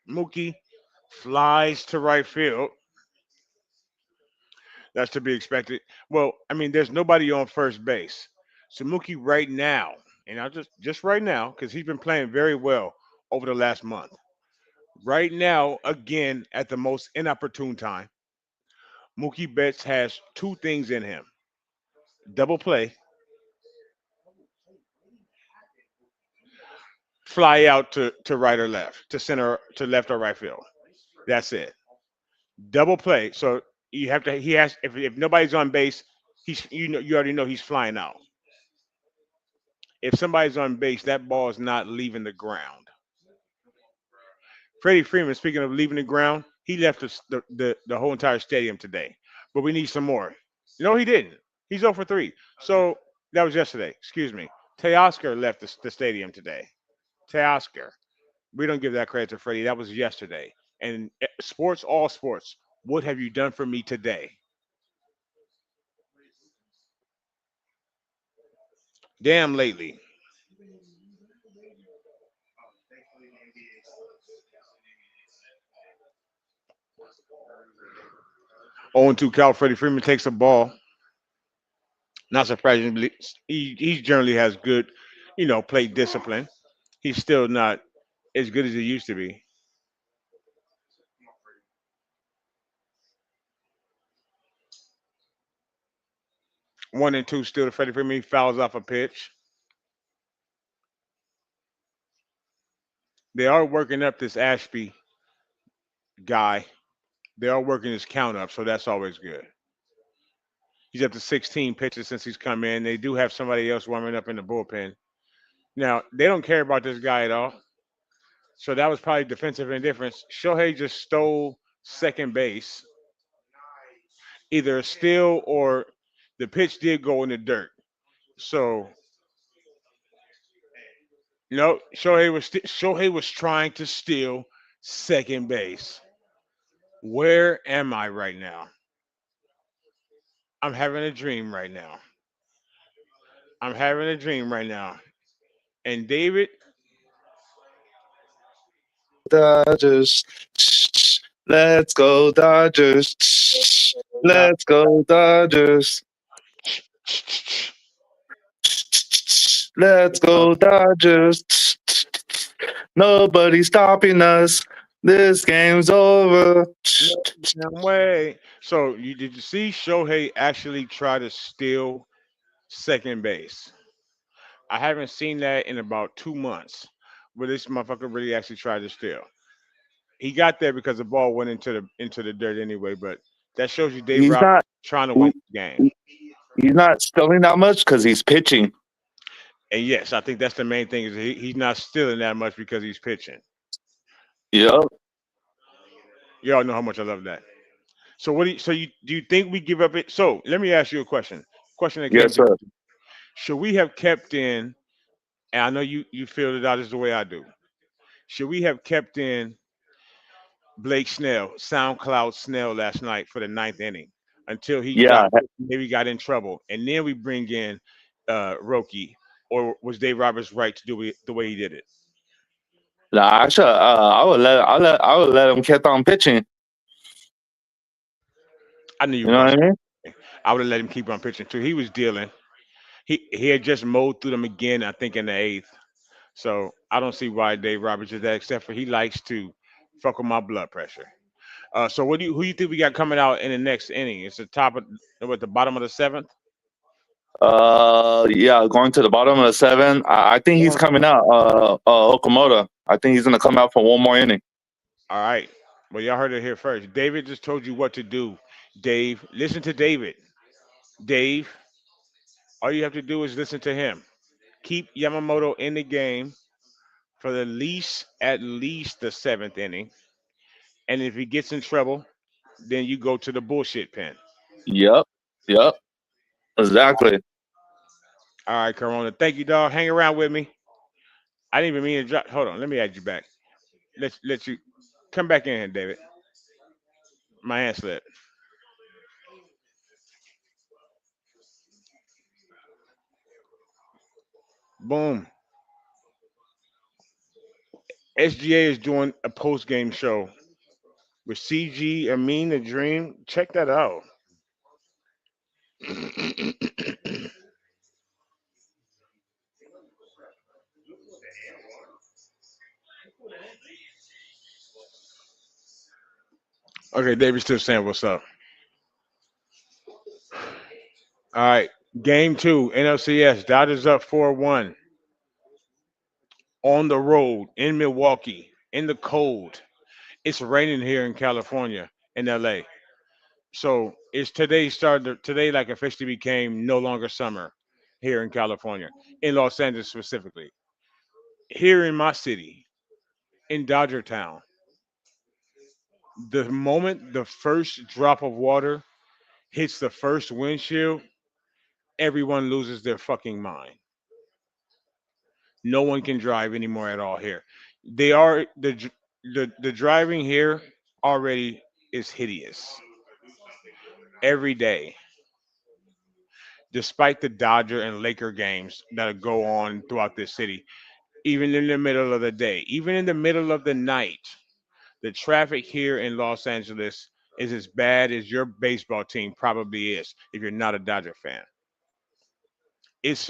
Mookie flies to right field. That's to be expected. Well, I mean, there's nobody on first base. So Mookie right now, and I just right now, because he's been playing very well over the last month. Right now, again, at the most inopportune time, Mookie Betts has two things in him: double play, fly out to right or left, to center, to left or right field. That's it. Double play. So you have to. He has. If nobody's on base, he's you already know he's flying out. If somebody's on base, that ball is not leaving the ground. Freddie Freeman, speaking of leaving the ground, he left the whole entire stadium today. But we need some more. No, he didn't. He's 0 for 3. So that was yesterday. Excuse me. Teoscar left the stadium today. Teoscar. We don't give that credit to Freddie. That was yesterday. And sports, all sports. What have you done for me today? Damn lately. 0-2 Cal. Freddie Freeman takes the ball. Not surprisingly, he generally has good, plate discipline. He's still not as good as he used to be. 1-2 still to Freddie Freeman. He fouls off a pitch. They are working up this Ashby guy. They are working his count up, so that's always good. He's up to 16 pitches since he's come in. They do have somebody else warming up in the bullpen. Now, they don't care about this guy at all. So that was probably defensive indifference. Shohei just stole second base, either a steal or the pitch did go in the dirt. So no, Shohei was trying to steal second base. Where am I right now? I'm having a dream right now. I'm having a dream right now. And David, Dodgers. Let's go Dodgers. now Let's go Dodgers. Let's go Dodgers. Nobody's stopping us. This game's over. no damn way. So did you see Shohei actually try to steal second base? I haven't seen that in about 2 months, where this motherfucker really actually tried to steal. He got there because the ball went into the dirt anyway, but That shows you Dave He's Roberts not. trying to win he- the game. he- He's not stealing that much because he's pitching. And yes, I think that's the main thing is he's not stealing that much because he's pitching. Yep. Y'all know how much I love that. So what do you, so you do you think we give up it? So let me ask you a question. Question that came Yes, to sir. should we have kept in, and I know you feel it out as the way I do. Should we have kept in Blake Snell, SoundCloud Snell last night for the ninth inning until he got Yeah. maybe got in trouble, and then we bring in Roki, or was Dave Roberts right to do it the way he did it? Nah, actually, I would let him keep on pitching. I knew you You were know gonna what I mean? say I would have let him keep on pitching too. He was dealing. He had just mowed through them again, I think in the eighth. So I don't see why Dave Roberts is that, except for he likes to fuck with my blood pressure. So what do you who you think we got coming out in the next inning? It's the top of what the bottom of the seventh. Yeah, going to the bottom of the seven. I think he's All coming out. Okamoto. I think he's gonna come out for one more inning. right. Well, y'all heard it here first. David just told you what to do. Dave, listen to David. Dave, all you have to do is listen to him. Keep Yamamoto in the game for the least at least the seventh inning. And if he gets in trouble, then you go to the bullshit pen. Yep. Yep. Exactly. All right, Corona. Thank you, dog. Hang around with me. I didn't even mean to drop. Hold on. Let me add you back. Let you come back in here, David. My hand slipped. Boom. SGA is doing a post game show with CG Amin the Dream. Check that out. Okay, David's still saying what's up. All right. Game two, NLCS. Dodgers up 4-1 on the road in Milwaukee in the cold. It's raining here in California, in LA. So it's today like officially became no longer summer here in California, in Los Angeles specifically. Here in my city, in Dodger Town, the moment the first drop of water hits the first windshield, everyone loses their fucking mind. No one can drive anymore at all here. They are the driving here already is hideous every day, despite the Dodger and Laker games that go on throughout this city. Even in the middle of the day, even in the middle of the night, the traffic here in Los Angeles is as bad as your baseball team probably is if you're not a Dodger fan. It's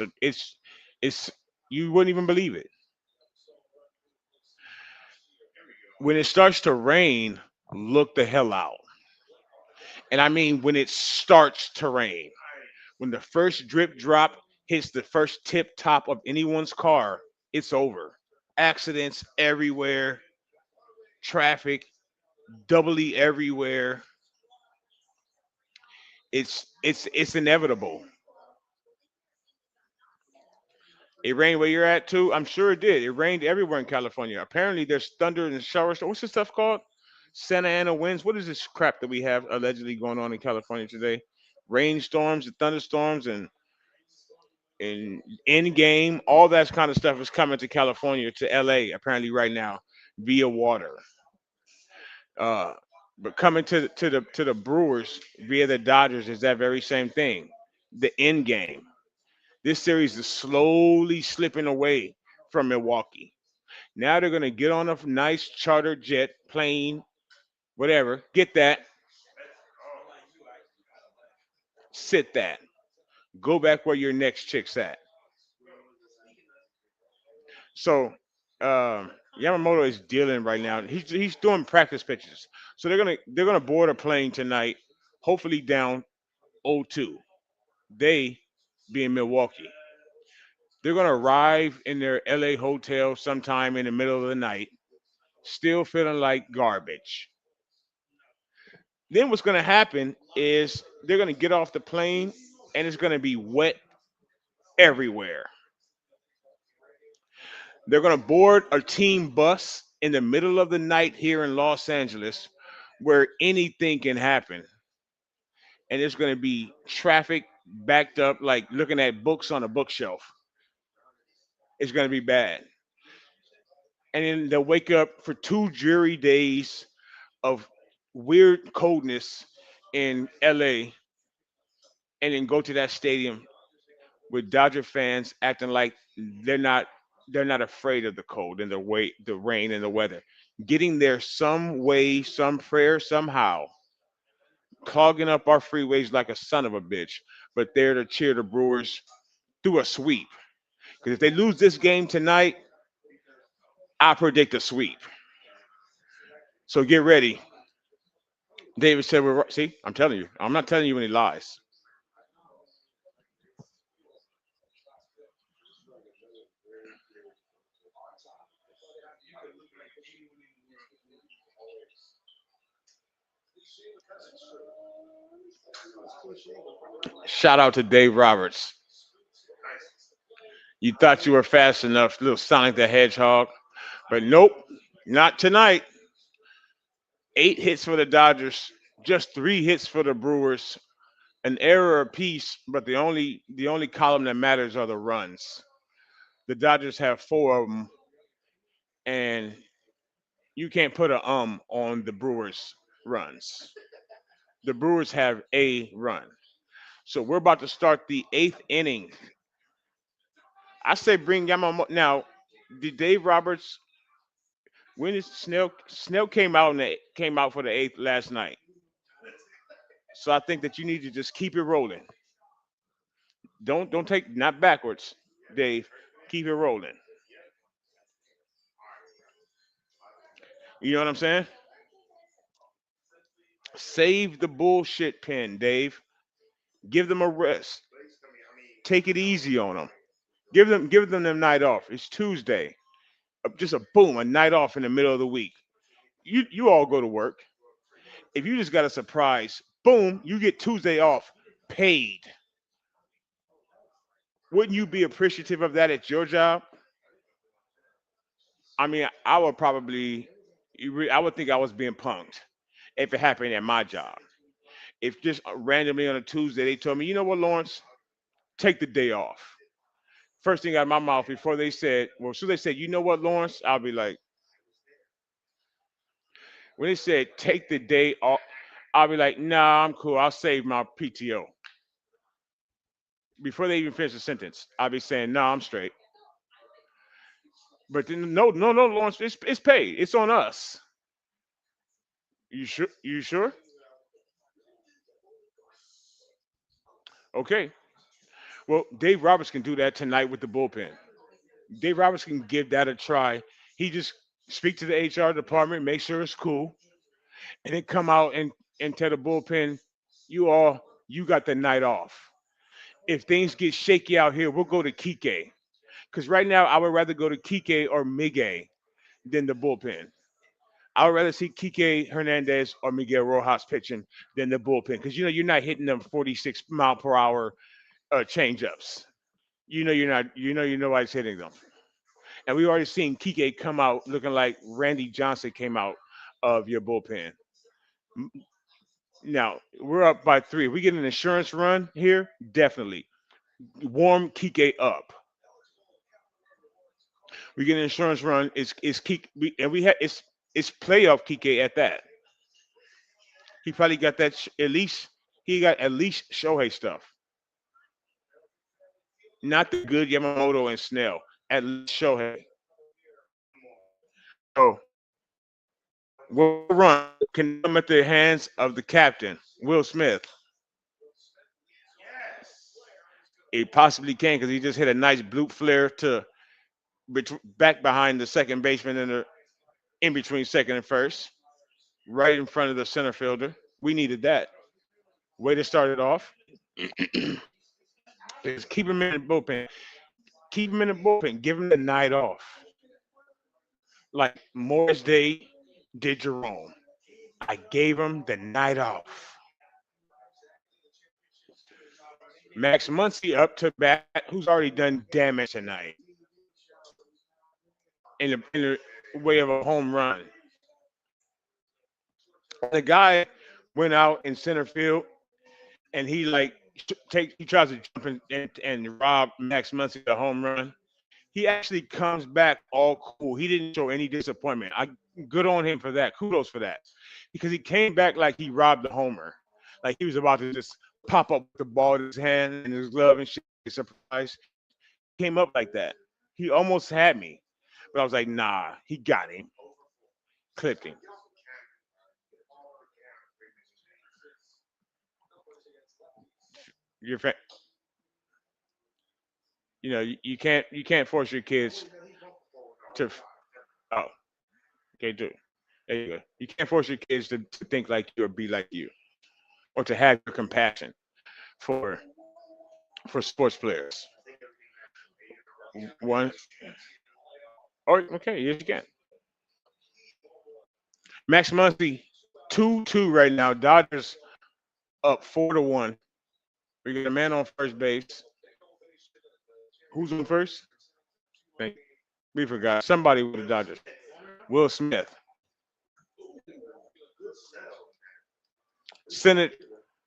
you wouldn't even believe it. When it starts to rain, look the hell out. And I mean when it starts to rain. When the first drip drop hits the first tip top of anyone's car, it's over. Accidents everywhere, traffic doubly everywhere. It's inevitable. It rained where you're at too. I'm sure it did. It rained everywhere in California. Apparently, there's thunder and showers. What's this stuff called? Santa Ana winds. What is this crap that we have allegedly going on in California today? Rainstorms and thunderstorms and in game, all that kind of stuff is coming to California to LA apparently right now via water. Uh, but coming to the Brewers via the Dodgers is that very same thing. The end game. This series is slowly slipping away from Milwaukee. Now they're gonna get on a nice charter jet plane, whatever. Get that, sit that, go back where your next chick's at. So Yamamoto is dealing right now. He's doing practice pitches. So they're gonna board a plane tonight, hopefully down 0-2. They being Milwaukee. They're gonna arrive in their LA hotel sometime in the middle of the night, still feeling like garbage. Then what's going to happen is they're going to get off the plane and it's going to be wet everywhere. They're going to board a team bus in the middle of the night here in Los Angeles where anything can happen. And there's going to be traffic backed up like looking at books on a bookshelf. It's going to be bad. And then they'll wake up for 2 dreary days of weird coldness in LA and then go to that stadium with Dodger fans acting like they're not they're not afraid of the cold and the rain and the weather. Getting there some way, some prayer, somehow, clogging up our freeways like a son of a bitch, but there to cheer the Brewers through a sweep. Because if they lose this game tonight, I predict a sweep. So get ready. David said we're right. See, I'm telling you. I'm not telling you any lies. Shout out to Dave Roberts. You thought you were fast enough, little Sonic the Hedgehog, but nope, not tonight. 8 hits for the Dodgers, just 3 hits for the Brewers. An error apiece, but the only column that matters are the runs. The Dodgers have 4 of them, and you can't put a on the Brewers' runs. The Brewers have a run. So we're about to start the 8th inning. I say bring Yamamoto. Now, did Dave Roberts when is Snell came out for the eighth last night. So I think that you need to just keep it rolling. Don't take not backwards, Dave. Keep it rolling. You know what I'm saying? Save the bullshit pen, Dave. Give them a rest. Take it easy on them. Give them the night off. It's Tuesday. Just a boom, a night off in the middle of the week. You all go to work. If you just got a surprise, boom, you get Tuesday off, paid. Wouldn't you be appreciative of that at your job? I mean, I would probably, I would think I was being punked if it happened at my job. If just randomly on a Tuesday they told me, you know what, Lawrence, take the day off. First thing out of my mouth before they said, well, so they said, you know what, Lawrence, I'll be like, when they said take the day off, I'll be like, nah, I'm cool. I'll save my PTO. Before they even finish the sentence, I'll be saying, no, I'm straight. But then, no, no, no, Lawrence, it's paid. It's on us. You sure? You sure? Okay. Well, Dave Roberts can do that tonight with the bullpen. Dave Roberts can give that a try. He just speak to the HR department, make sure it's cool, and then come out and tell the bullpen, you got the night off. If things get shaky out here, we'll go to Kike. Because right now, I would rather go to Kike or Migay than the bullpen. I would rather see Kike Hernandez or Miguel Rojas pitching than the bullpen because you're not hitting them 46 mile per hour change-ups. You're not. Nobody's hitting them. And we already seen Kike come out looking like Randy Johnson came out of your bullpen. M- Now we're up by 3. If we get an insurance run here, definitely warm Kike up. We get an insurance run. It's Kike, and we had it's playoff Kike at that. He probably got that at least. He got at least Shohei stuff, not the good Yamamoto and Snell. At least Shohei. So will run can come at the hands of the captain, Will Smith. It possibly can because he just hit a nice blue flare to back behind the second baseman in between second and first, right in front of the center fielder. We needed that. Way to start it off. Is keep him in the bullpen. Keep him in the bullpen. Give him the night off, like Morris Day did Jerome. I gave him the night off. Max Muncy up to bat, who's already done damage tonight in the way of a home run. The guy went out in center field and he tries to jump and rob Max Muncy the home run. He actually comes back all cool. He didn't show any disappointment. I good on him for that. Kudos for that, because he came back like he robbed the homer, like he was about to just pop up with the ball in his hand and his glove and shit. Surprise! He came up like that. He almost had me, but I was like, nah, he got him, clipped him. You're, you can't force your kids to. Oh, okay, do. There you go. You can't force your kids to think like you or be like you, or to have your compassion for sports players. One, oh, okay, yes you can. Max Muncy, 2-2 right now. Dodgers up 4-1. We got a man on first base. Who's on first? Thank you. We forgot somebody with the Dodgers. Will Smith. Senate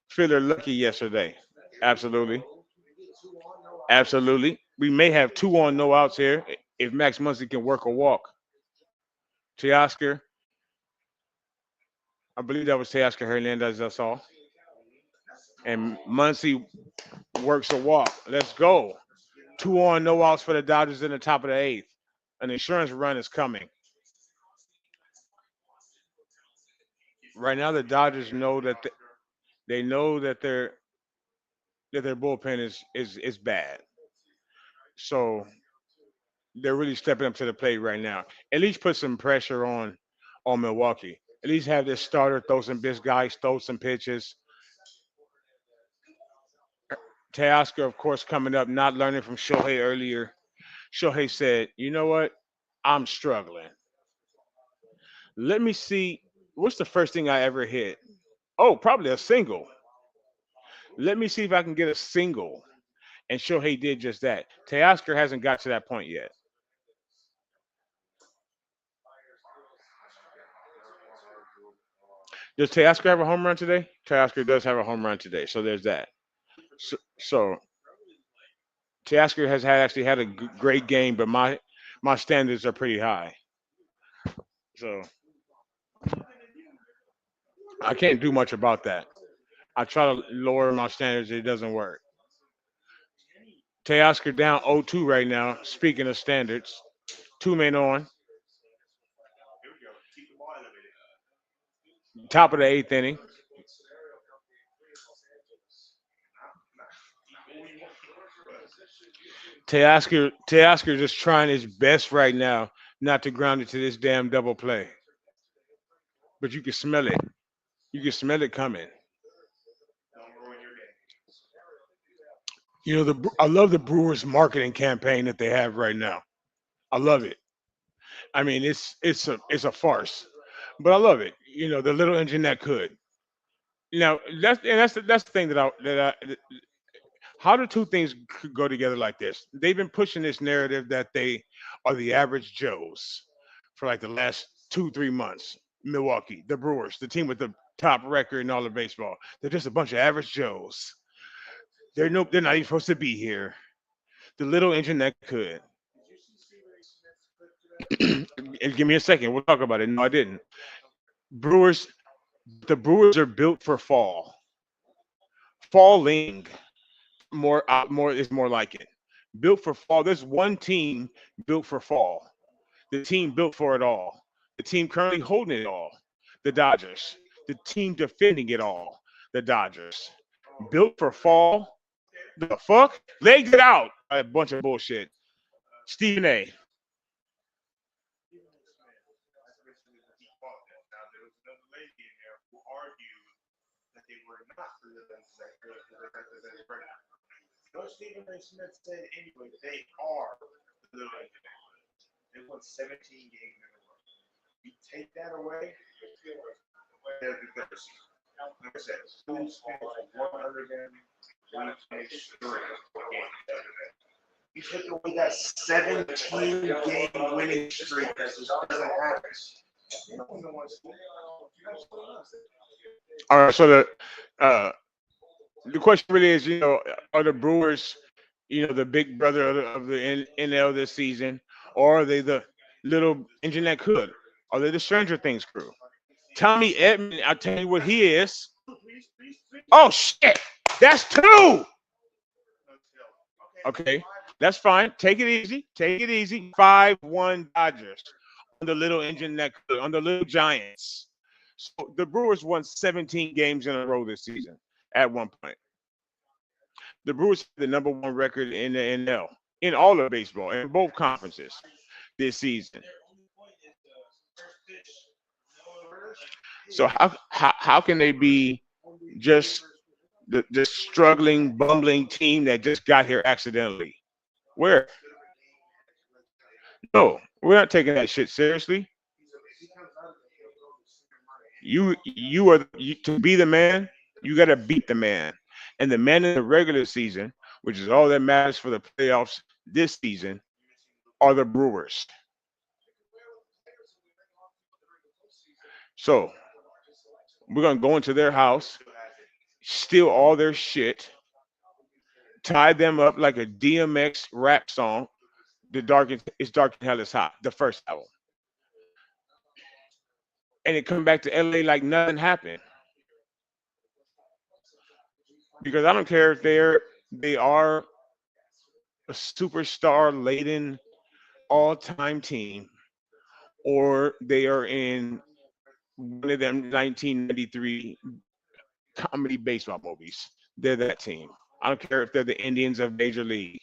Filler lucky yesterday. Absolutely, absolutely. We may have two on, no outs here if Max Muncy can work a walk. Teoscar, I believe that was Teoscar Hernandez. That's all. And Muncy works a walk. Let's go. Two on, no outs for the Dodgers in the top of the eighth. An insurance run is coming. Right now, the Dodgers know that they know that their bullpen is bad. So they're really stepping up to the plate right now. At least put some pressure on Milwaukee. At least have this starter throw some big guys, throw some pitches. Teoscar, of course, coming up, not learning from Shohei earlier. Shohei said, "You know what? I'm struggling. Let me see. What's the first thing I ever hit? Oh, probably a single. Let me see if I can get a single." And Shohei did just that. Teoscar hasn't got to that point yet. Does Teoscar have a home run today? Teoscar does have a home run today, so there's that. So Teoscar has actually had a great game, but my standards are pretty high, so I can't do much about that. I try to lower my standards, it doesn't work. Teoscar down 0-2 right now. Speaking of standards, two men on, top of the eighth inning. Teoscar just trying his best right now not to ground it to this damn double play, but you can smell it. You can smell it coming. I love the Brewers marketing campaign that they have right now. I love it. I mean, it's a farce, but I love it. The little engine that could. That's the thing how do two things go together like this? They've been pushing this narrative that they are the average Joes for like the last 2 3 months. Milwaukee, the Brewers, the team with the top record in all of baseball. They're just a bunch of average Joes. They're not even supposed to be here. The little engine that could. Give me a second. We'll talk about it. No, I didn't. Brewers. The Brewers are built for fall. Falling more is more like it. Built for fall. There's one team built for fall. The team built for it all. The team currently holding it all. The Dodgers. The team defending it all. The Dodgers. Built for fall. The fuck? Legged it out. A bunch of bullshit. Stephen A. You take away that 17-game winning streak that just doesn't happen. All right, so uh, the question really is, are the Brewers, the big brother of the NL this season, or are they the little engine that could? Are they the Stranger Things crew? Tommy Edman, I'll tell you what he is. Oh shit, that's two. Okay, that's fine. Take it easy. Take it easy. 5-1 Dodgers on the little engine that could, on the little Giants. So the Brewers won 17 games in a row this season at one point. The Brewers have the number one record in the NL in all of baseball in both conferences this season. So how can they be just the struggling, bumbling team that just got here accidentally? Where? No, we're not taking that shit seriously. You are to be the man. You got to beat the man, and the man in the regular season, which is all that matters for the playoffs this season, are the Brewers. So we're gonna go into their house, steal all their shit, tie them up like a DMX rap song. It's dark and hell is hot. The first album, and it come back to LA like nothing happened because I don't care if they are a superstar laden all time team or they are in one of them 1993 comedy baseball movies. They're that team. I don't care if they're the Indians of Major League.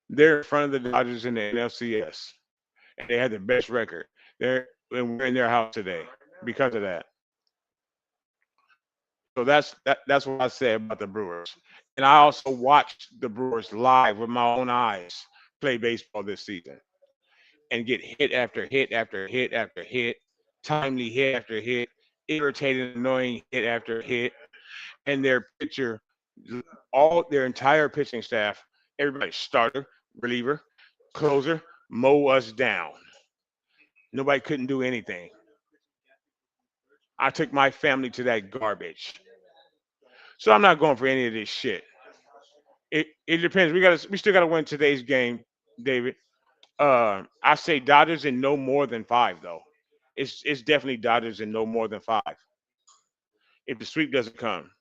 They're in front of the Dodgers in the NLCS, and they had the best record. And we're in their house today because of that. So that's what I say about the Brewers. And I also watched the Brewers live with my own eyes play baseball this season and get hit after hit after hit after hit, timely hit after hit, irritating, annoying hit after hit, and their pitcher, all their entire pitching staff, everybody starter, reliever, closer, mow us down. Nobody couldn't do anything. I took my family to that garbage. So I'm not going for any of this shit. It depends. We still gotta win today's game, David. I say Dodgers in no more than five though. It's definitely Dodgers in no more than five. If the sweep doesn't come,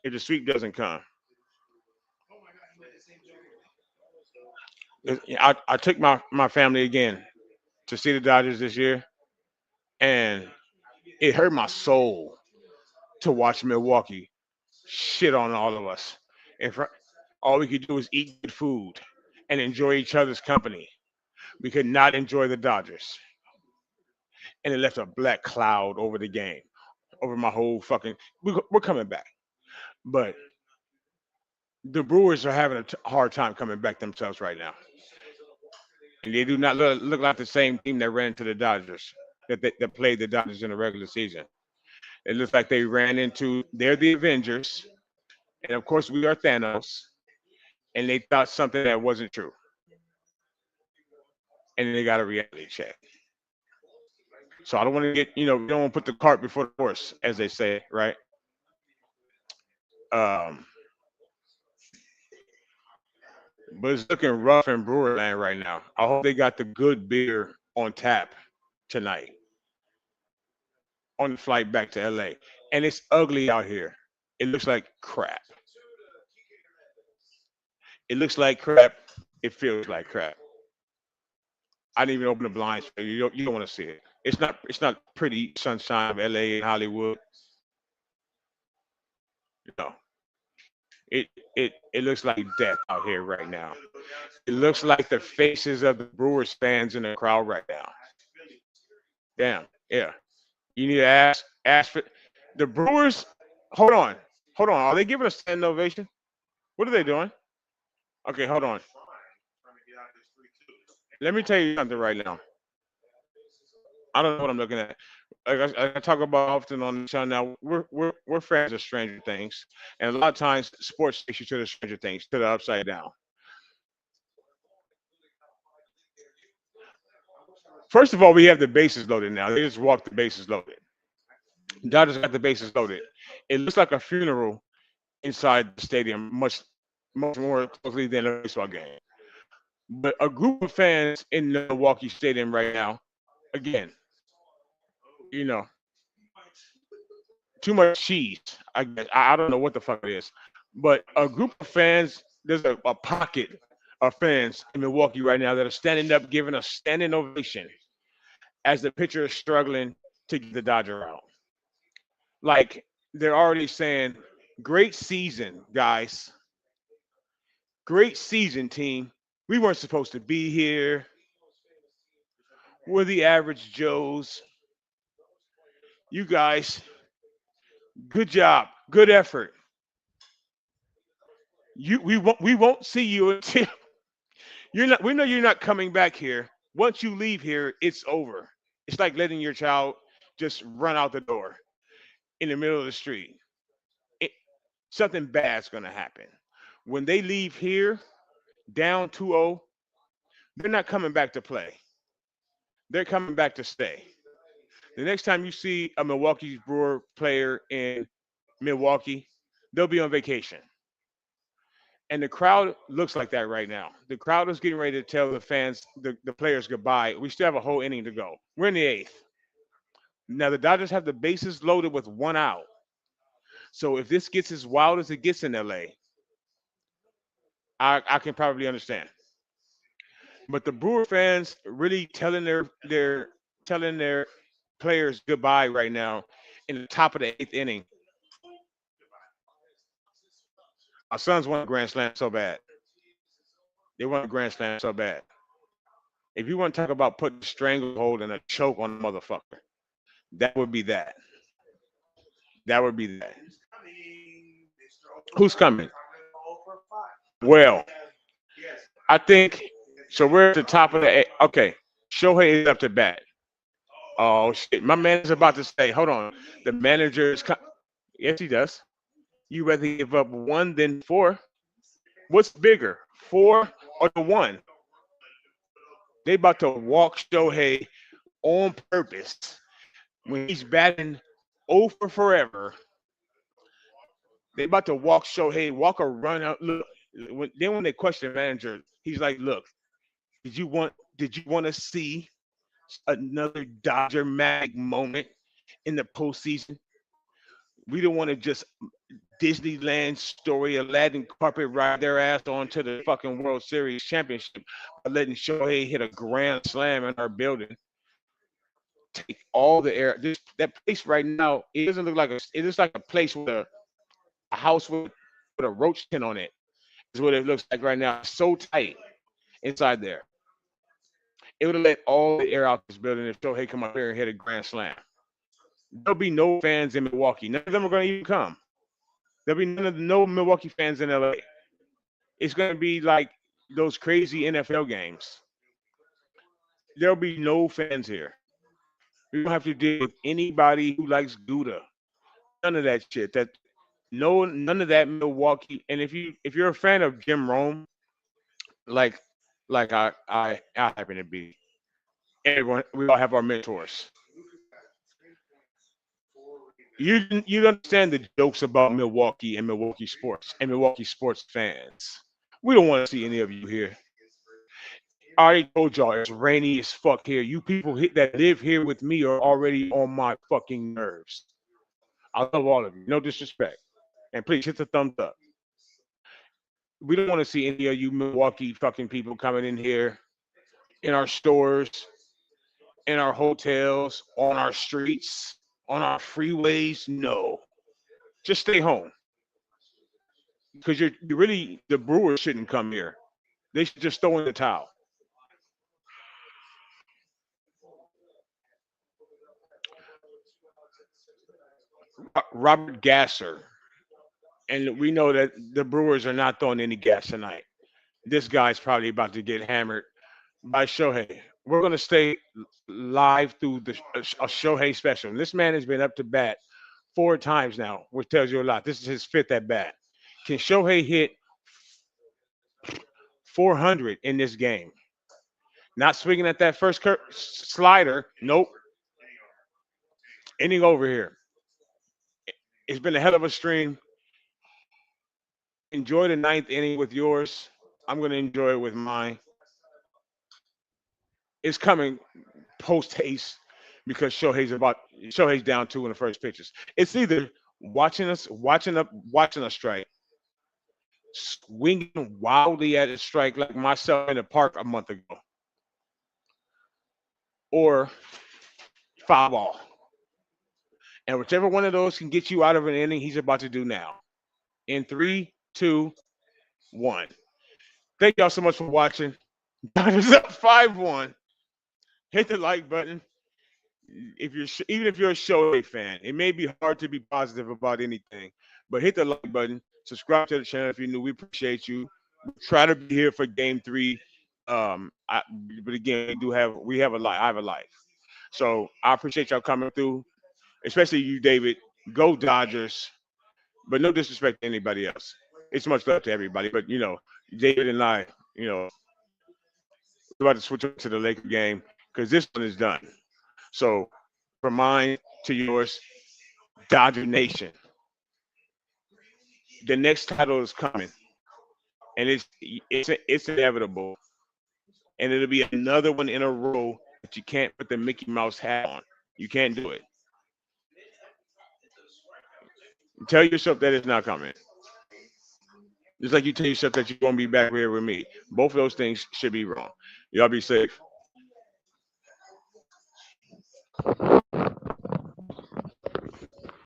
if the sweep doesn't come, I took my family again to see the Dodgers this year, and it hurt my soul to watch Milwaukee shit on all of us. If all we could do was eat good food and enjoy each other's company, we could not enjoy the Dodgers, and it left a black cloud over the game, over my whole fucking. We're coming back, but the Brewers are having a hard time coming back themselves right now, and they do not look like the same team that ran into the Dodgers that played the Dodgers in the regular season. It looks like they ran into they're the Avengers, and of course we are Thanos, and they thought something that wasn't true, and then they got a reality check. So I don't want to get we don't want to put the cart before the horse, as they say, right? Um, but it's looking rough in Brewer land right now. I hope they got the good beer on tap tonight on the flight back to LA. And it's ugly out here. It looks like crap. It looks like crap. It feels like crap. I didn't even open the blinds for you. You don't want to see it. It's not pretty sunshine of LA and Hollywood. No. It looks like death out here right now. It looks like the faces of the Brewers fans in the crowd right now. Damn. Yeah. You need to ask for the Brewers. Hold on. Hold on. Are they giving a standing ovation? What are they doing? Okay, hold on. Let me tell you something right now. I don't know what I'm looking at. Like I talk about often on the channel now, we're fans of Stranger Things, and a lot of times sports takes you to the Stranger Things, to the upside down. First of all, we have the bases loaded now. They just walk the bases loaded. Dodgers got the bases loaded. It looks like a funeral inside the stadium, much more closely than a baseball game. But a group of fans in the Milwaukee Stadium right now, again, you know, too much cheese. I guess I don't know what the fuck it is, but a group of fans. There's a pocket of fans in Milwaukee right now that are standing up, giving a standing ovation as the pitcher is struggling to get the Dodger out. Like they're already saying, "Great season, guys. Great season, team. We weren't supposed to be here. We're the average Joes. You guys, good job, good effort. We won't see you until you're not. We know you're not coming back here. Once you leave here, it's over. It's like letting your child just run out the door in the middle of the street. It, something bad's gonna happen when they leave here down 2-0. They're not coming back to play. They're coming back to stay. The next time you see a Milwaukee Brewer player in Milwaukee, they'll be on vacation. And the crowd looks like that right now. The crowd is getting ready to tell the fans, the players goodbye. We still have a whole inning to go. We're in the eighth. Now the Dodgers have the bases loaded with one out. So if this gets as wild as it gets in LA, I can probably understand. But the Brewer fans really telling their players goodbye right now in the top of the eighth inning. Our Suns want a grand slam so bad. They want a grand slam so bad. If you want to talk about putting a stranglehold and a choke on a motherfucker, that would be that. That would be that. Who's coming? Well, I think so. We're at the top of the okay. Shohei is up to bat. Oh shit! My man is about to say, hold on. The manager is. Yes, he does. You rather give up one than four? What's bigger, four or the one? They about to walk Shohei on purpose when he's batting over forever. They about to walk Shohei, walk a run out. Look, then when they question the manager, he's like, "Look, did you want to see another Dodger magic moment in the postseason? We don't want to just Disneyland story Aladdin carpet ride their ass onto the fucking World Series championship by letting Shohei hit a grand slam in our building, take all the air. That place right now, it doesn't look like it looks like a place with a house with a roach pen on it. Is what it looks like right now. It's so tight inside there. It would have let all the air out this building if Shohei come up here and hit a grand slam. There'll be no fans in Milwaukee. None of them are going to even come. There'll be no Milwaukee fans in LA. It's going to be like those crazy NFL games. There'll be no fans here. We don't have to deal with anybody who likes Gouda. None of that shit. None of that Milwaukee. And if you're a fan of Jim Rome, like I happen to be, everyone we all have our mentors. You understand the jokes about Milwaukee and Milwaukee sports and Milwaukee sports fans. We don't want to see any of you here. I already told y'all it's rainy as fuck here. You people that live here with me are already on my fucking nerves. I love all of you. No disrespect. And please hit the thumbs up. We don't want to see any of you Milwaukee fucking people coming in here in our stores, in our hotels, on our streets, on our freeways. No. Just stay home. Because you really the Brewers shouldn't come here. They should just throw in the towel. Robert Gasser, and we know that the Brewers are not throwing any gas tonight. This guy's probably about to get hammered by Shohei. we're gonna stay live through a Shohei special. And this man has been up to bat 4 times now, which tells you a lot. This is his fifth at bat. Can Shohei hit 400 in this game? Not swinging at that first slider. Nope. Inning over here. It's been a hell of a stream. Enjoy the ninth inning with yours. I'm going to enjoy it with mine. It's coming post haste because Shohei's down 2 in the first pitches. It's either watching a strike, swinging wildly at a strike like myself in the park a month ago, or foul ball. And whichever one of those can get you out of an inning, he's about to do now. In 3, 2, 1. Thank y'all so much for watching. Dodgers up 5-1. Hit the like button. Even if you're a Shohei fan, it may be hard to be positive about anything, but hit the like button. Subscribe to the channel if you're new. We appreciate you. Try to be here for Game 3. But again, we have a life. I have a life, so I appreciate y'all coming through, especially you, David. Go Dodgers, but no disrespect to anybody else. It's much love to everybody, but David and I, we're about to switch over to the Laker game because this one is done. So from mine to yours, Dodger Nation. The next title is coming, and it's inevitable, and it'll be another one in a row that you can't put the Mickey Mouse hat on. You can't do it. Tell yourself that it's not coming. Just like you tell yourself that you won't be back here with me. Both of those things should be wrong. Y'all be safe.